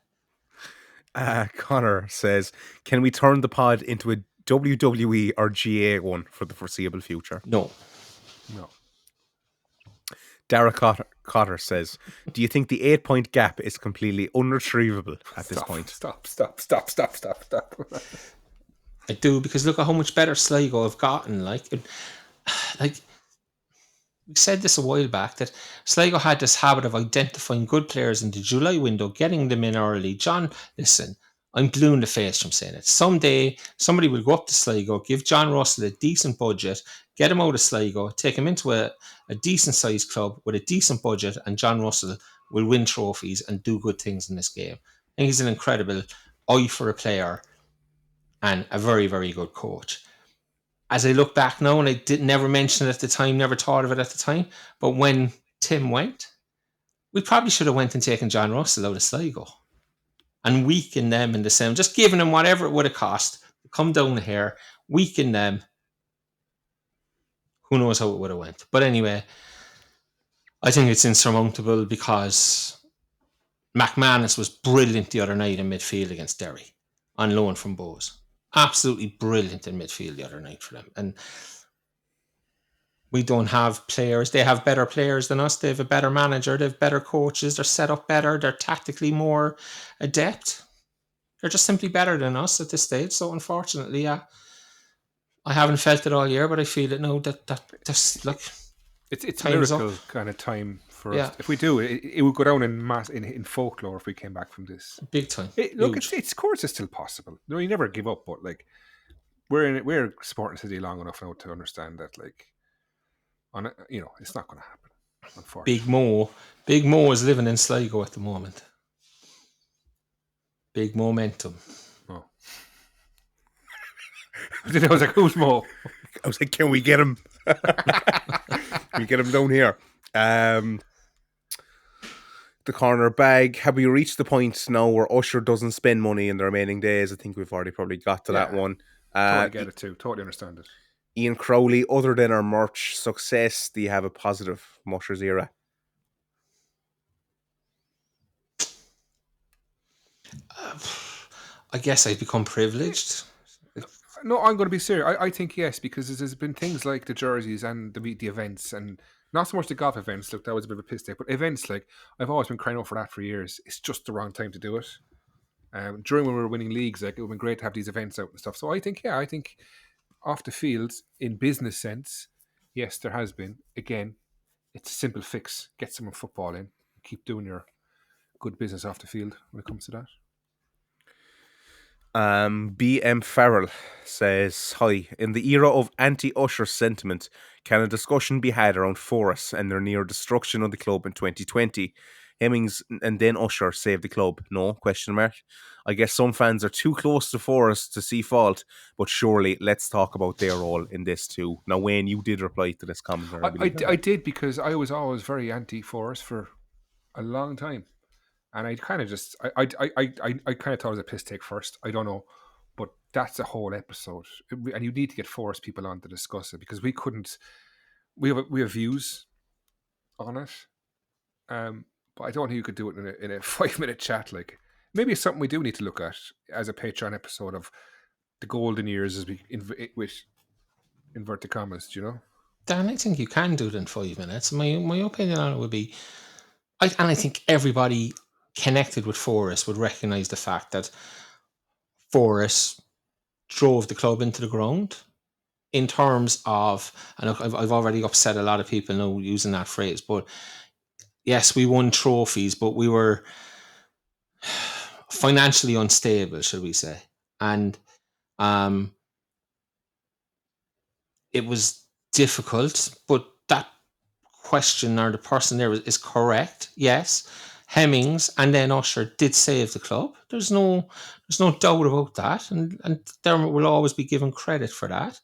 Connor says, can we turn the pod into a WWE or GA one for the foreseeable future? No. Dara Cotter says, do you think the 8-point gap is completely unretrievable at this point? Stop. I do, because look at how much better Sligo have gotten. Like we said this a while back, that Sligo had this habit of identifying good players in the July window, getting them in early. John, listen, I'm blue in the face from saying it. Someday, somebody will go up to Sligo, give John Russell a decent budget, get him out of Sligo, take him into a decent-sized club with a decent budget, and John Russell will win trophies and do good things in this game. I think he's an incredible eye for a player and a very, very good coach. As I look back now, and I never mention it at the time, never thought of it at the time, but when Tim went, we probably should have went and taken John Russell out of Sligo and weakened them in the same, just giving them whatever it would have cost to come down here, weaken them. Who knows how it would have went. But anyway, I think it's insurmountable because McManus was brilliant the other night in midfield against Derry on loan from Bowes. Absolutely brilliant in midfield the other night for them. And we don't have players. They have better players than us. They have a better manager. They have better coaches. They're set up better. They're tactically more adept. They're just simply better than us at this stage. So unfortunately, I haven't felt it all year, but I feel it now that's like... It's a miracle kind of time for us. If we do, it would go down in folklore if we came back from this. Big time. It's of course it's still possible. No, you never give up, but like we're supporting City long enough now to understand that, like, it's not going to happen. Unfortunately, Big Mo is living in Sligo at the moment. Big momentum. Oh. I was like, who's Mo? I was like, can we get him? Can we we get him down here. The corner bag. Have we reached the point now where Usher doesn't spend money in the remaining days? I think we've already probably got to that one. Totally get it too. Totally understand it. Ian Crowley, other than our merch success, do you have a positive from Usher's era? I guess I've become privileged. No, I'm going to be serious. I think yes, because there's been things like the jerseys and the events, and not so much the golf events. Look, that was a bit of a piss take, but events like I've always been crying out for that for years. It's just the wrong time to do it. During when we were winning leagues, like it would have been great to have these events out and stuff. So I think off the field, in business sense, yes, there has been. Again, it's a simple fix. Get some football in. Keep doing your good business off the field when it comes to that. BM Farrell says, hi, in the era of anti-Usher sentiment, can a discussion be had around Forest and their near destruction of the club in 2020? Hemmings and then Usher saved the club? No? Question mark. I guess some fans are too close to Forest to see fault, but surely let's talk about their role in this too. Now, Wayne, you did reply to this comment. I did, because I was always very anti-Forest for a long time. And I kind of just, I kind of thought it was a piss take first. I don't know. But that's a whole episode. And you need to get Forest people on to discuss it, because we have views on it. But I don't think you could do it in a 5-minute chat. Like, maybe it's something we do need to look at as a Patreon episode of the golden years, as we with inverted commas, do you know? Dan, I think you can do it in 5 minutes. My opinion on it would be, I think everybody connected with Forest would recognise the fact that Forest drove the club into the ground in terms of, and I've already upset a lot of people now using that phrase, but yes, we won trophies, but we were financially unstable, shall we say. And it was difficult, but that question or the person there is correct. Yes, Hemmings and then Usher did save the club. There's no doubt about that, and Dermot will always be given credit for that.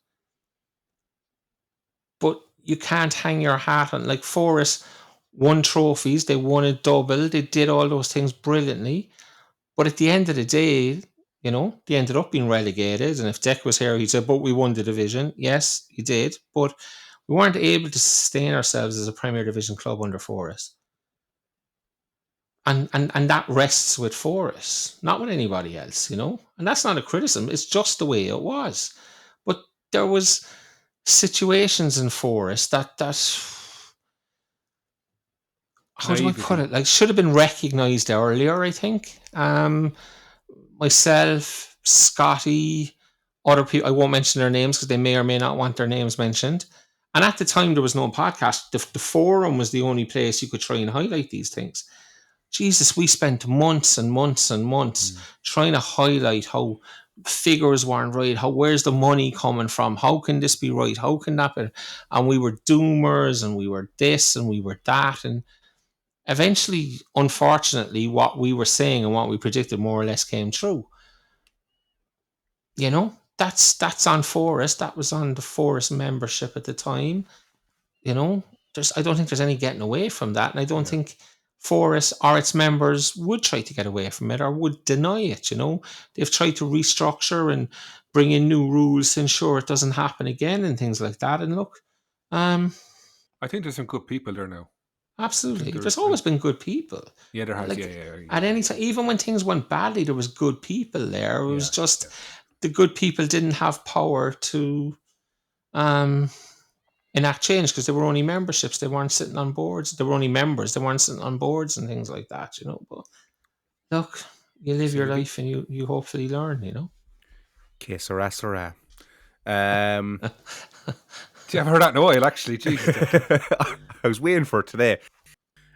But you can't hang your hat on, like, Forest won trophies, they won a double, they did all those things brilliantly. But at the end of the day, you know, they ended up being relegated. And if Deck was here, he'd say, but we won the division. Yes, he did. But we weren't able to sustain ourselves as a Premier Division club under Forest. And that rests with Forest, not with anybody else, you know. And that's not a criticism. It's just the way it was. But there was situations in Forest that how do I put it? Like, should have been recognised earlier, I think. Myself, Scotty, other people, I won't mention their names because they may or may not want their names mentioned. And at the time, there was no podcast. The forum was the only place you could try and highlight these things. Jesus, we spent months and months and months trying to highlight how figures weren't right, where's the money coming from, how can this be right, how can that be? And we were doomers, and we were this, and we were that, and eventually, unfortunately, what we were saying and what we predicted more or less came true. You know, that's on Forest. That was on the Forest membership at the time. You know, I don't think there's any getting away from that, and I don't think Forest or its members would try to get away from it or would deny it. You know, they've tried to restructure and bring in new rules to ensure it doesn't happen again and things like that. And look, I think there's some good people there now. Absolutely. There's always been good people. Yeah, there has. Like, yeah. At any time, even when things went badly, there was good people there. It was just the good people didn't have power to enact change because they were only memberships. They weren't sitting on boards. They were only members. They weren't sitting on boards and things like that, you know. But look, you live your life and you hopefully learn, you know. Que sera, sera. See, I've heard that in a while, actually. Jesus. I was waiting for it today.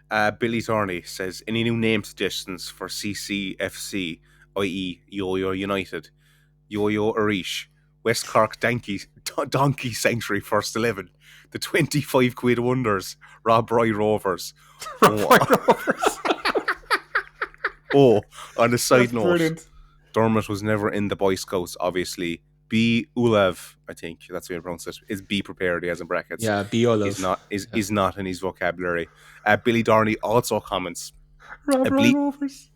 Billy Thorney says, any new name suggestions for CCFC, i.e. Yo-Yo United, Yo-Yo Arish, West Cork Donkey Sanctuary First 11, the 25 quid wonders, Rob Roy Rovers. Oh, on a side note, brilliant. Dermot was never in the Boy Scouts, obviously. Be Ulav, I think that's the way to pronounce it. Is be prepared, he has in brackets. Yeah, be Olav. Is not in his vocabulary. Billy Darnley also comments. Rob Rovers.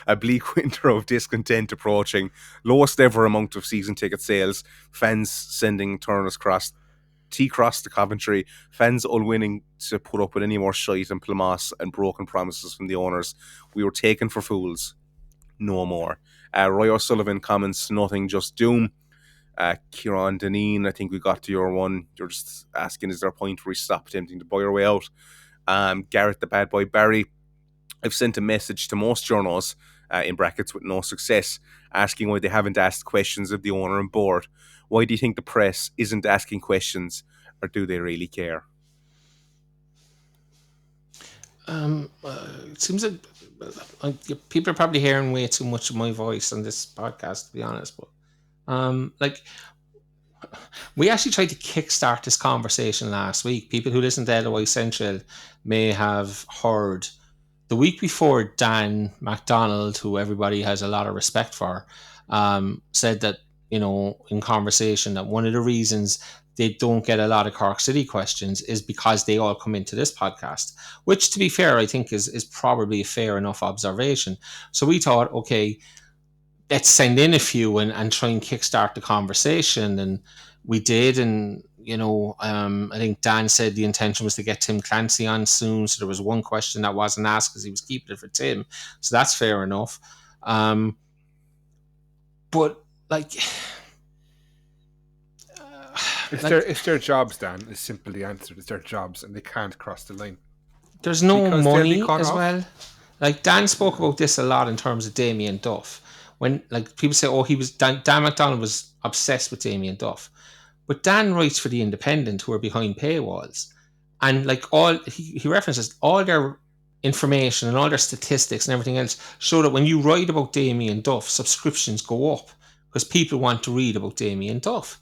A bleak winter of discontent approaching. Lowest ever amount of season ticket sales. Fans sending Turner's Cross T-Cross to Coventry. Fans unwilling to put up with any more shite and plummas and broken promises from the owners. We were taken for fools. No more. Roy O'Sullivan comments, nothing, just doom. Kieran Deneen, I think we got to your one. You're just asking, is there a point where we stop attempting to buy our way out? Garrett the Bad Boy Barry, I've sent a message to most journals, in brackets with no success, asking why they haven't asked questions of the owner and board. Why do you think the press isn't asking questions, or do they really care? It seems that people are probably hearing way too much of my voice on this podcast, to be honest. But we actually tried to kickstart this conversation last week. People who listen to LOI Central may have heard the week before, Dan MacDonald, who everybody has a lot of respect for, said that, in conversation, that one of the reasons they don't get a lot of Cork City questions is because they all come into this podcast, which, to be fair, I think is probably a fair enough observation. So we thought, okay, let's send in a few and try and kickstart the conversation. And we did. And, I think Dan said the intention was to get Tim Clancy on soon. So there was one question that wasn't asked because he was keeping it for Tim. So that's fair enough. But It's their jobs, Dan. Is simple the answer. It's their jobs, and they can't cross the line. There's no Because money cut as off. well. Dan spoke about this a lot in terms of Damien Duff. When people say, "Oh, Dan MacDonald was obsessed with Damien Duff," but Dan writes for the Independent, who are behind paywalls, and he references all their information and all their statistics and everything else show that when you write about Damien Duff, subscriptions go up because people want to read about Damien Duff.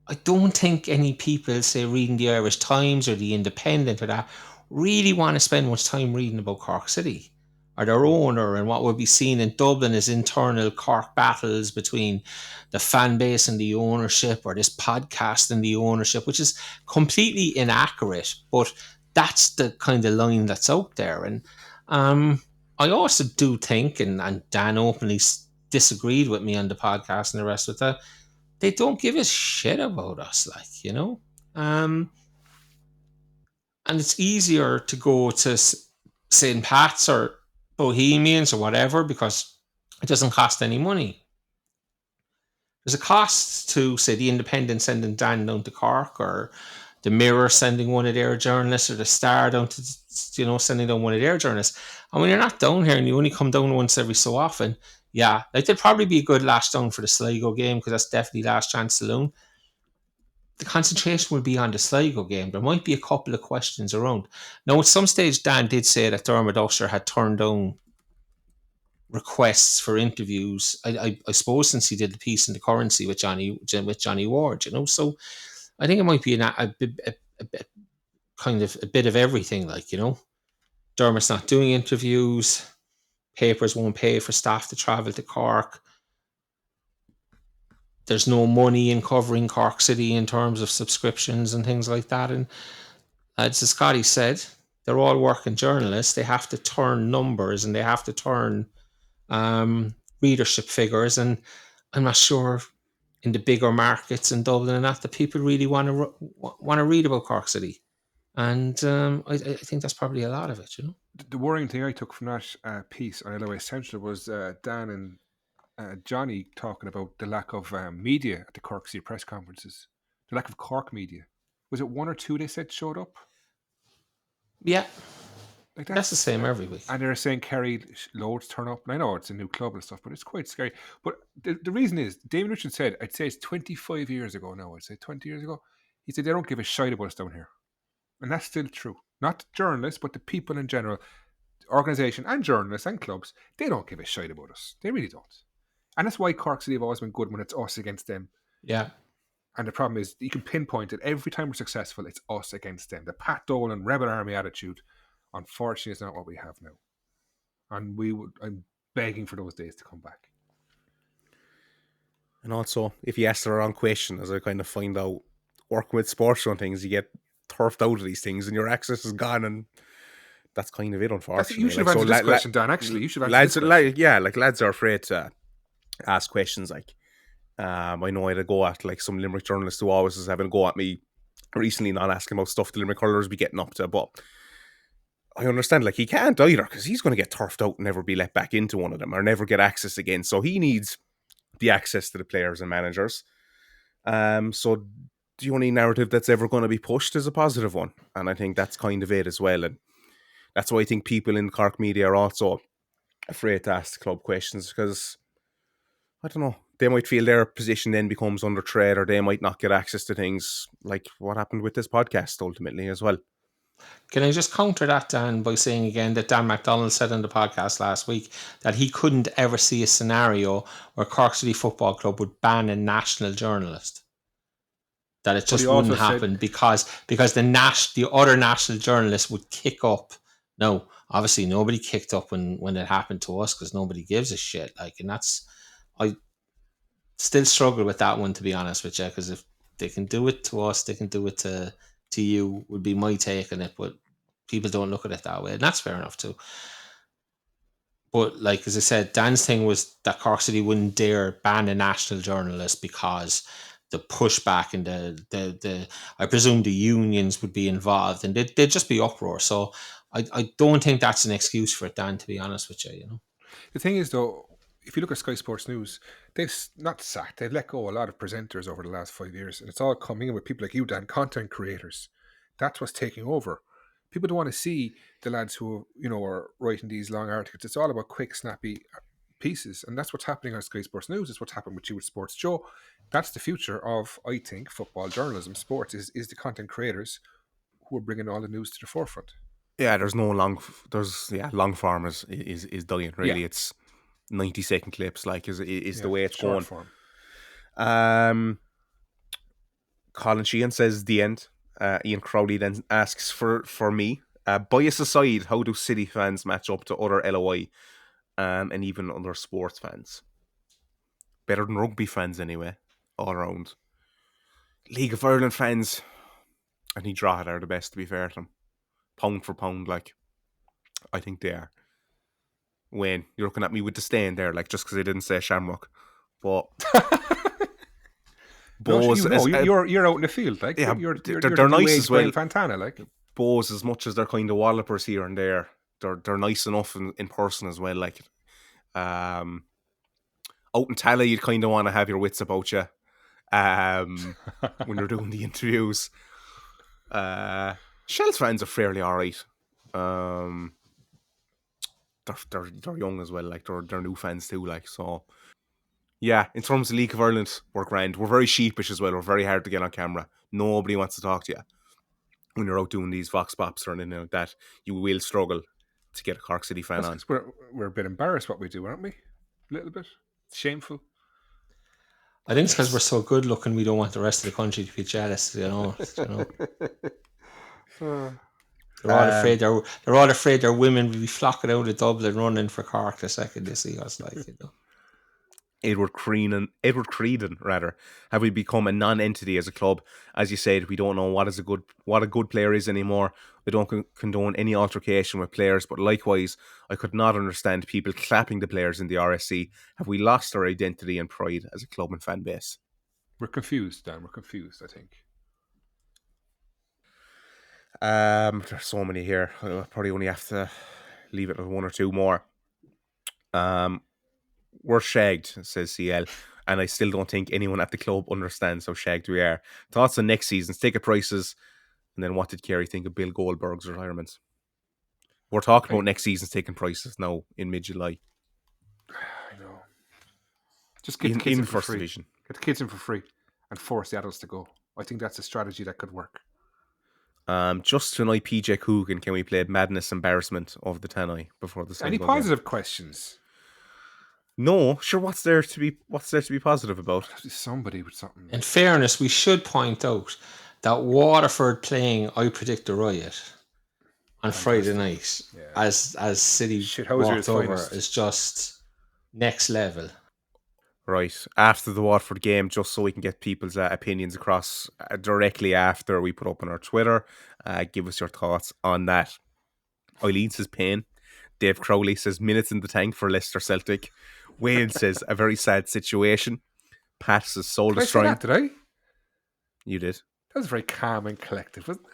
I don't think any people, say, reading the Irish Times or the Independent or that, really want to spend much time reading about Cork City or their owner and what would be seen in Dublin as internal Cork battles between the fan base and the ownership, or this podcast and the ownership, which is completely inaccurate, but that's the kind of line that's out there. And I also do think, and Dan openly disagreed with me on the podcast and the rest of that, they don't give a shit about us, and it's easier to go to St. Pat's or Bohemians or whatever because it doesn't cost any money. There's a cost to, say, the Independent sending Dan down to Cork, or the Mirror sending one of their journalists, or the Star down to, sending down one of their journalists. And when you're not down here and you only come down once every so often, yeah, there'd probably be a good lash down for the Sligo game because that's definitely last chance saloon. The concentration will be on the Sligo game. There might be a couple of questions around. Now, at some stage, Dan did say that Dermot Usher had turned down requests for interviews. I suppose since he did the piece in the Currency with Johnny Ward, So I think it might be a bit of everything, Dermot's not doing interviews. Papers won't pay for staff to travel to Cork. There's no money in covering Cork City in terms of subscriptions and things like that. And as Scotty said, they're all working journalists. They have to turn numbers and they have to turn readership figures. And I'm not sure in the bigger markets in Dublin and that the people really want to read about Cork City. And I think that's probably a lot of it, The worrying thing I took from that piece on LOA Central was Dan and Johnny talking about the lack of media at the Cork City press conferences. The lack of Cork media. Was it one or two they said showed up? Yeah. That's the same every week. And they're saying Kerry loads turn up. And I know it's a new club and stuff, but it's quite scary. But the reason is, David Richard said, I'd say it's 25 years ago now, I'd say 20 years ago, he said they don't give a shite about us down here. And that's still true. Not the journalists, but the people in general, organisation and journalists and clubs, they don't give a shite about us. They really don't. And that's why Cork City have always been good when it's us against them. Yeah. And the problem is, you can pinpoint it. Every time we're successful, it's us against them. The Pat Dolan Rebel Army attitude, unfortunately, is not what we have now. And I'm begging for those days to come back. And also, if you ask the wrong question, as I kind of find out, working with sports and things, you get turfed out of these things and your access is gone, and that's kind of it, unfortunately. You should have answered this question, Dan, actually. You should have answered lads, this question. lads are afraid to ask questions. Like, I know I had a go at like some Limerick journalist who always is having a go at me recently, not asking about stuff the Limerick hurlers be getting up to, but I understand, like, he can't either, because he's going to get turfed out and never be let back into one of them, or never get access again, so he needs the access to the players and managers. So the only narrative that's ever going to be pushed is a positive one, and I think that's kind of it as well. And that's why I think people in Cork media are also afraid to ask the club questions, because I don't know, they might feel their position then becomes under threat, or they might not get access to things like what happened with this podcast ultimately as well. Can I just counter that, Dan, by saying again that Dan MacDonald said on the podcast last week that he couldn't ever see a scenario where Cork City Football Club would ban a national journalist. That it just wouldn't happen because the other national journalists would kick up. No, obviously nobody kicked up when it happened to us, because nobody gives a shit. Like, and that's, I still struggle with that one, to be honest with you, because if they can do it to us, they can do it to you, would be my take on it, but people don't look at it that way, and that's fair enough too. But like, as I said, Dan's thing was that Cork City wouldn't dare ban a national journalist because the pushback and the I presume the unions would be involved, and they'd just be uproar. So I don't think that's an excuse for it, Dan, to be honest with you, you know. The thing is, though, if you look at Sky Sports News, they've not sacked, they've let go a lot of presenters over the last 5 years, and it's all coming in with people like you, Dan, content creators. That's what's taking over. People don't want to see the lads who, you know, are writing these long articles. It's all about quick, snappy pieces, and that's what's happening on Sky Sports News. It's what's happened with you with Sports Joe. That's the future of, I think, football journalism. Sports is the content creators who are bringing all the news to the forefront. Yeah, long form is dying, really. Yeah. It's 90-second clips, like, is the way it's going. Form. Colin Sheehan says the end. Ian Crowley then asks for me, bias aside, how do City fans match up to other LOI and even other sports fans? Better than rugby fans anyway, all around. League of Ireland fans, I think Drogheda are the best, to be fair to them. Pound for pound, like, I think they are. Wayne, you're looking at me with disdain there, like, just because I didn't say Shamrock. But Bose, you're out in the field, like, yeah, they're nice as well. Fantana, like, Bose, as much as they're kind of wallopers here and there, they're nice enough in person as well. Like, out in Tala, you'd kind of want to have your wits about you when you're doing the interviews. Shels fans are fairly alright. They're young as well, like, they're new fans too, like, so yeah. In terms of League of Ireland, we're grand. We're very sheepish as well. We're very hard to get on camera. Nobody wants to talk to you when you're out doing these vox pops or anything like that. You will struggle to get a Cork City fan on. We're a bit embarrassed what we do, aren't we? A little bit. It's shameful. I think it's because we're so good looking, we don't want the rest of the country to be jealous, you know. They're all afraid their women will be flocking out of Dublin running for Cork the second they see us, like, you know. Edward Creedon, have we become a non-entity as a club? As you said, we don't know what a good player is anymore. We don't condone any altercation with players, but likewise, I could not understand people clapping the players in the RSC. Have we lost our identity and pride as a club and fan base? We're confused, Dan. We're confused, I think. There's so many here. I'll probably only have to leave it with one or two more. We're shagged, says CL, and I still don't think anyone at the club understands how shagged we are. Thoughts on next season's ticket prices, and then what did Kerry think of Bill Goldberg's retirement? We're talking about next season's ticket prices now in mid-July. I know. Just get the kids in for free. Division. Get the kids in for free and force the adults to go. I think that's a strategy that could work. Just tonight, PJ Coogan, can we play Madness Embarrassment of the Tannoy before the Any positive questions? No, sure. What's there to be positive about? Somebody with something. In fairness, we should point out that Waterford playing I Predict a Riot on Friday night as City walked over is just next level. Right, after the Watford game, just so we can get people's opinions across directly after we put up on our Twitter. Give us your thoughts on that. Eileen says pain. Dave Crowley says minutes in the tank for Leicester Celtic. Wayne says a very sad situation. Pat says soul Did I say destroying. that, did I? You did. That was very calm and collected, wasn't it?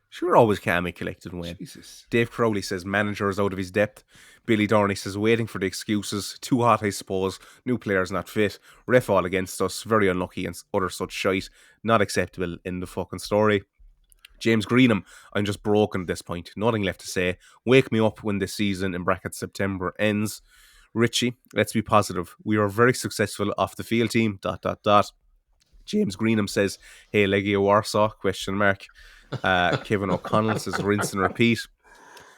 Sure, always calm and collected, Wayne. Jesus. Dave Crowley says manager is out of his depth. Billy Dorney says waiting for the excuses. Too hot, I suppose. New players not fit. Ref all against us. Very unlucky and other such shite. Not acceptable in the fucking story. James Greenham, I'm just broken at this point. Nothing left to say. Wake me up when this season, in brackets September, ends. Richie, let's be positive. We are very successful off the field team. ... James Greenham says, hey, Legia Warsaw, ? Kevin O'Connell says, rinse and repeat.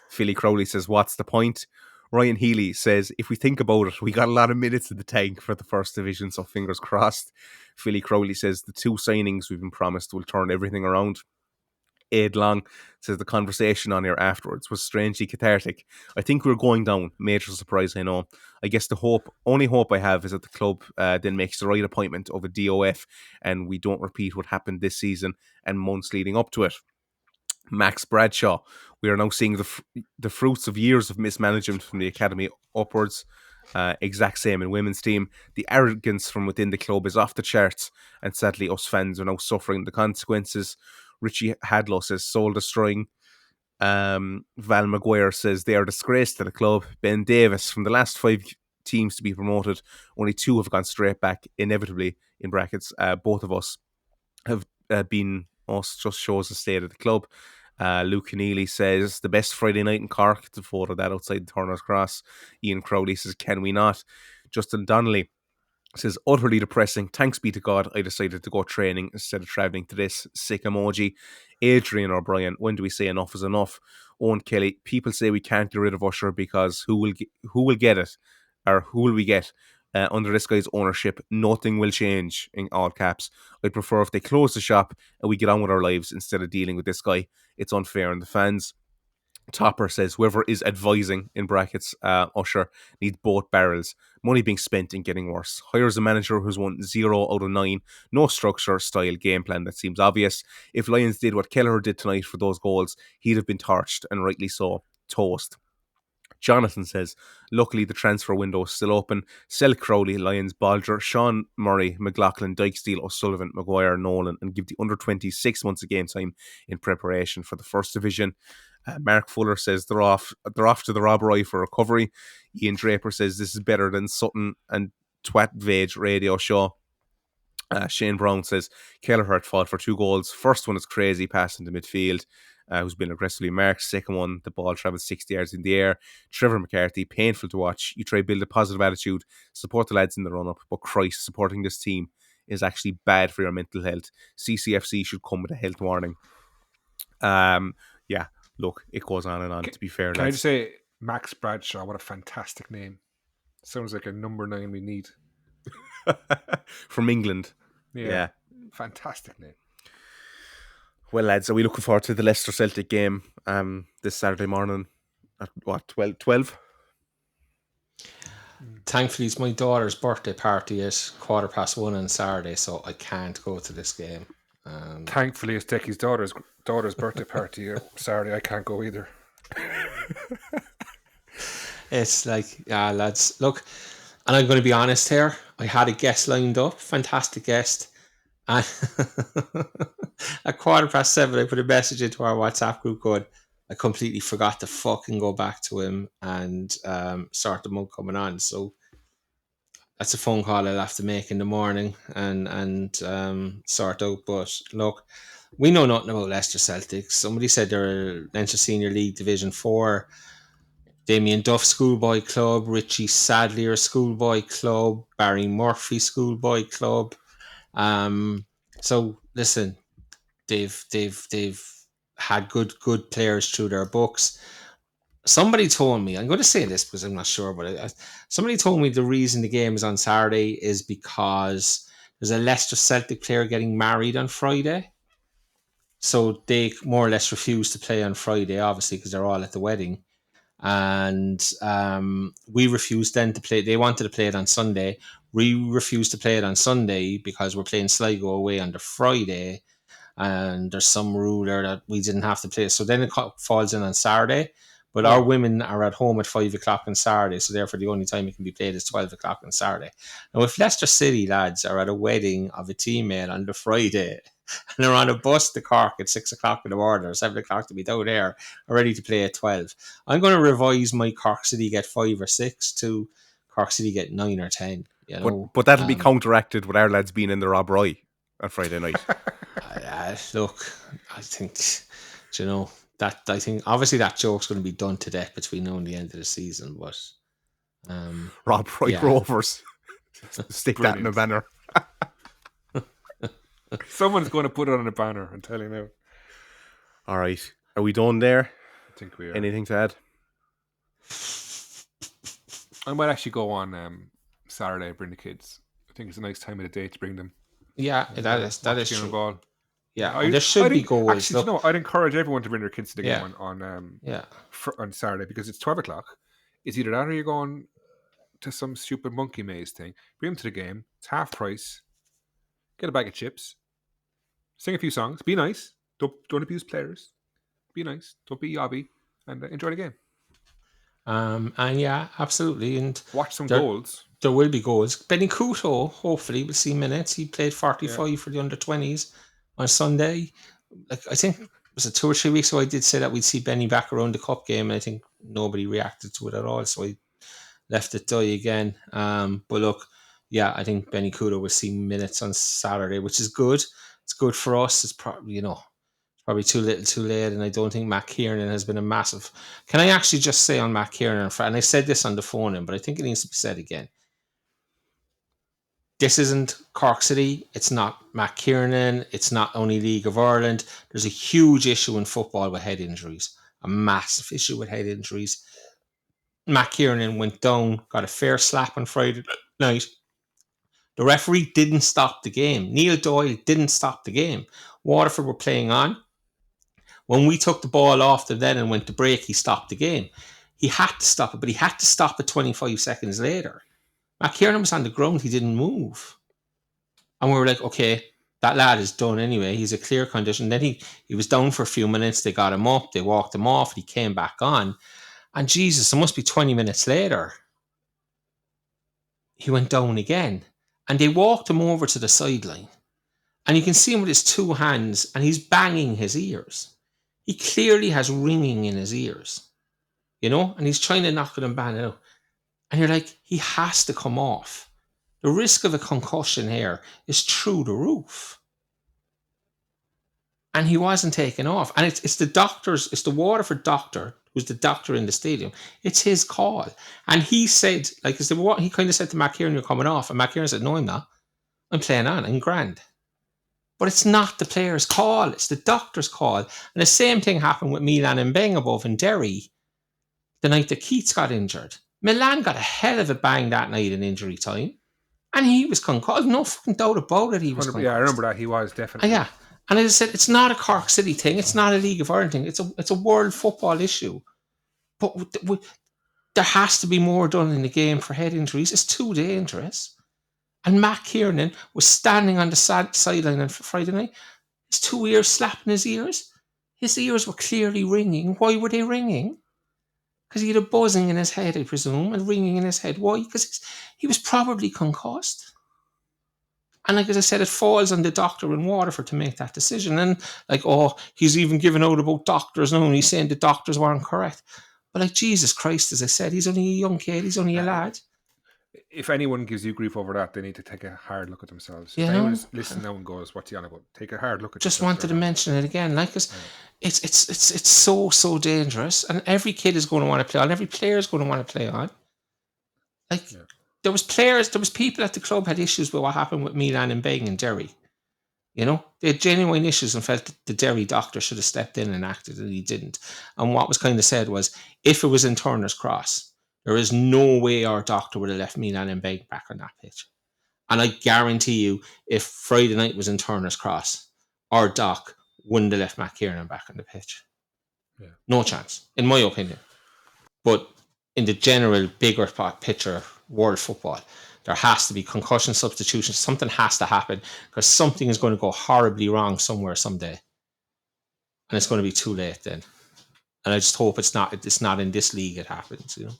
Philly Crowley says, what's the point? Ryan Healy says, if we think about it, we got a lot of minutes in the tank for the first division, so fingers crossed. Philly Crowley says, the 2 signings we've been promised will turn everything around. Ed Long says the conversation on here afterwards was strangely cathartic. I think we're going down. Major surprise, I know. I guess the only hope I have is that the club then makes the right appointment of a DOF and we don't repeat what happened this season and months leading up to it. Max Bradshaw, we are now seeing the fruits of years of mismanagement from the academy upwards. Exact same in women's team. The arrogance from within the club is off the charts, and sadly us fans are now suffering the consequences. Richie Hadlow says soul destroying. Val Maguire says they are disgrace to the club. Ben Davis, from the last 5 teams to be promoted, only 2 have gone straight back, inevitably, in brackets. Both of us have been us, just shows the state of the club. Luke Keneally says the best Friday night in Cork. The photo of that outside Turner's Cross. Ian Crowley says, can we not? Justin Donnelly says, utterly depressing. Thanks be to God I decided to go training instead of travelling to this. Sick emoji. Adrian O'Brien, when do we say enough is enough? Owen Kelly, people say we can't get rid of Usher because who will get it? Or who will we get? Under this guy's ownership, nothing will change, in all caps. I'd prefer if they close the shop and we get on with our lives instead of dealing with this guy. It's unfair on the fans. Topper says whoever is advising, in brackets, Usher, needs both barrels. Money being spent and getting worse. Hires a manager who's won 0 out of 9. No structure, style, game plan that seems obvious. If Lions did what Kelleher did tonight for those goals, he'd have been torched, and rightly so. Toast. Jonathan says, luckily the transfer window is still open. Sell Crowley, Lyons, Balger, Sean Murray, McLaughlin, Dykesteel, O'Sullivan, Maguire, Nolan, and give the under 20 6 months of game time in preparation for the first division. Mark Fuller says they're off to the Rob Roy for recovery. Ian Draper says this is better than Sutton and Twat Vage radio show. Shane Brown says Kelleher fought for 2 goals. First one is crazy, passing to midfield. Who's been aggressively marked. Second one, the ball travels 60 yards in the air. Trevor McCarthy, painful to watch. You try to build a positive attitude, support the lads in the run-up, but Christ, supporting this team is actually bad for your mental health. CCFC should come with a health warning. Yeah, look, it goes on and on, to be fair. Can I just say, Max Bradshaw, what a fantastic name. Sounds like a number 9 we need. From England. Yeah. Fantastic name. Well, lads, are we looking forward to the Leicester Celtic game this Saturday morning at what, 12? Thankfully, it's my daughter's birthday party at 1:15 on Saturday, so I can't go to this game. Thankfully, it's Decky's daughter's birthday party Saturday. I can't go either. It's like, yeah, lads, look, and I'm going to be honest here. I had a guest lined up, fantastic guest. And at 7:15, I put a message into our WhatsApp group going, I completely forgot to fucking go back to him and sort them out coming on. So that's a phone call I'll have to make in the morning and sort out. But look, we know nothing about Leicester Celtic. Somebody said they're Leinster Senior League Division 4. Damien Duff Schoolboy Club, Richie Sadlier Schoolboy Club, Barry Murphy Schoolboy Club. So listen, they've had good players through their books. Somebody told me, I'm going to say this because I'm not sure, but somebody told me the reason the game is on Saturday is because there's a Leicester Celtic player getting married on Friday. So they more or less refuse to play on Friday, obviously, because they're all at the wedding. And we refused then to play. They wanted to play it on Sunday. We refused to play it on Sunday because we're playing Sligo away on the Friday, and there's some rule there that we didn't have to play. So then it falls in on Saturday. But our women are at home at 5 o'clock on Saturday, so therefore the only time it can be played is 12 o'clock on Saturday. Now, if Leicester City lads are at a wedding of a teammate on the Friday and they're on a bus to Cork at 6 o'clock in the morning or 7 o'clock to be down there, are ready to play at 12, I'm going to revise my Cork City get 5 or 6 to Cork City get 9 or 10. You know? But that'll be counteracted with our lads being in the Rob Roy on Friday night. Look, I think, you know, that I think obviously that joke's going to be done to death between now and the end of the season. But Rob Roy Rovers, stick that in a banner. Someone's going to put it on a banner. I'm telling you now. All right, are we done there? I think we are. Anything to add? I might actually go on Saturday and bring the kids. I think it's a nice time of the day to bring them. Yeah, that is true. Ball. Yeah, there should be goals. Actually, no, I'd encourage everyone to bring their kids to the game on Saturday, because it's 12 o'clock. It's either that or you're going to some stupid monkey maze thing. Bring them to the game. It's half price. Get a bag of chips. Sing a few songs. Be nice. Don't abuse players. Be nice. Don't be yobby. And enjoy the game. And yeah, absolutely. And watch some goals. There will be goals. Benny Couto, hopefully, will see minutes. He played 45 for the under-20s on Sunday. Like, I think it was 2 or 3 weeks ago I did say that we'd see Benny back around the cup game, and I think nobody reacted to it at all, so I left it die again. But look, yeah, I think Benny Couto will see minutes on Saturday, which is good. It's good for us. It's probably, probably too little too late, and I don't think Matt Kiernan has been a massive... Can I actually just say on Matt Kiernan, and I said this on the phone, but I think it needs to be said again. This isn't Cork City. It's not Matt Kiernan. It's not only League of Ireland. There's a huge issue in football with head injuries. A massive issue with head injuries. Matt Kiernan went down, got a fair slap on Friday night. The referee didn't stop the game. Neil Doyle didn't stop the game. Waterford were playing on. When we took the ball off them then and went to break, he stopped the game. He had to stop it, but he had to stop it 25 seconds later. Matt Kiernan was on the ground. He didn't move. And we were like, okay, that lad is done anyway. He's a clear condition. Then he was down for a few minutes. They got him up. They walked him off. He came back on. And Jesus, it must be 20 minutes later, he went down again. And they walked him over to the sideline. And you can see him with his two hands, and he's banging his ears. He clearly has ringing in his ears, and he's trying to knock it and ban it out. And you're like, he has to come off. The risk of a concussion here is through the roof. And he wasn't taken off. And it's the Waterford doctor, who's the doctor in the stadium. It's his call. And he said, he kind of said to Matt Kiernan, you're coming off. And Matt Kiernan said, no, I'm not. I'm playing on. I'm grand. But it's not the player's call. It's the doctor's call. And the same thing happened with Milan and Beng above in Derry the night that Keats got injured. Milan got a hell of a bang that night in injury time. And he was concussed. No fucking doubt about it, he was concussed. Yeah, I remember that. He was definitely. Yeah. And as I said, it's not a Cork City thing. It's not a League of Ireland thing. It's a world football issue. But there has to be more done in the game for head injuries. It's too dangerous. And Matt Kiernan was standing on the sideline on Friday night. His two ears slapping his ears. His ears were clearly ringing. Why were they ringing? Because he had a buzzing in his head, I presume, and ringing in his head. Why? Because he was probably concussed. And as I said, it falls on the doctor in Waterford to make that decision. And he's even given out about doctors now, and he's saying the doctors weren't correct. But Jesus Christ, as I said, he's only a young kid. He's only a lad. If anyone gives you grief over that, they need to take a hard look at themselves. If anyone's listening now and goes, what's he on about? Take a hard look at Just wanted to mention it again. It's so dangerous. And every kid is going to want to play on. Every player is going to want to play on. There was people at the club had issues with what happened with Milan and Beng and Derry. They had genuine issues and felt that the Derry doctor should have stepped in and acted, and he didn't. And what was kind of said was, if it was in Turner's Cross, there is no way our doctor would have left Milan and Beng back on that pitch. And I guarantee you, if Friday night was in Turner's Cross, our doc wouldn't have left Matt Kiernan back on the pitch. Yeah. No chance, in my opinion. But in the general, bigger picture, world football, there has to be concussion substitution. Something has to happen because something is going to go horribly wrong somewhere someday. And it's going to be too late then. And I just hope it's not in this league it happens, you know.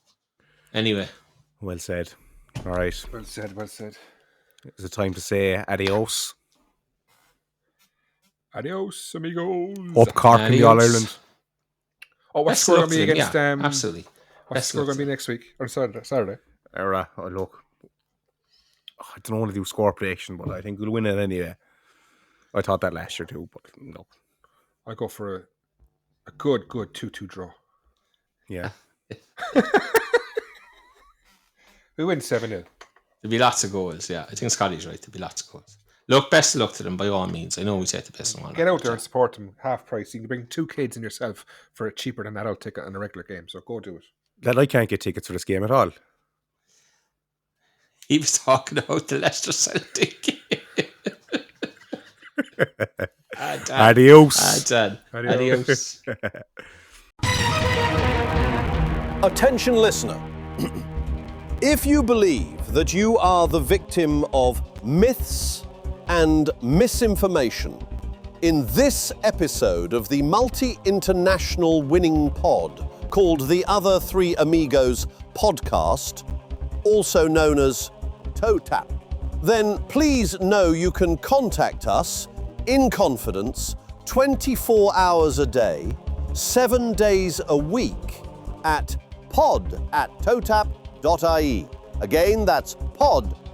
Anyway. Well said. All right. Well said. Is it time to say adios? Adios, amigos. Up Cork in the All-Ireland. Oh, what's score going to be against... absolutely. What's score going to be next week? Or Saturday? Look. I don't want to do score prediction, but I think we'll win it anyway. I thought that last year too, but no. I go for a good 2-2 draw. Yeah. We win 7-0. There'll be lots of goals, yeah. I think Scotty's right. There'll be lots of goals. Look, best of luck to them by all means. I know we take the piss on one. Get out there and support them half price. You can bring 2 kids and yourself for a cheaper than adult ticket on a regular game. So go do it. That I can't get tickets for this game at all. He was talking about the Leicester Celtic. Adios. Adios. Attention listener. If you believe that you are the victim of myths and misinformation, in this episode of the multi-international winning pod called the Other Three Amigos Podcast, also known as TOTAP, then please know you can contact us in confidence 24 hours a day, 7 days a week at pod@totap.ie. Again, that's pod@totap.ie.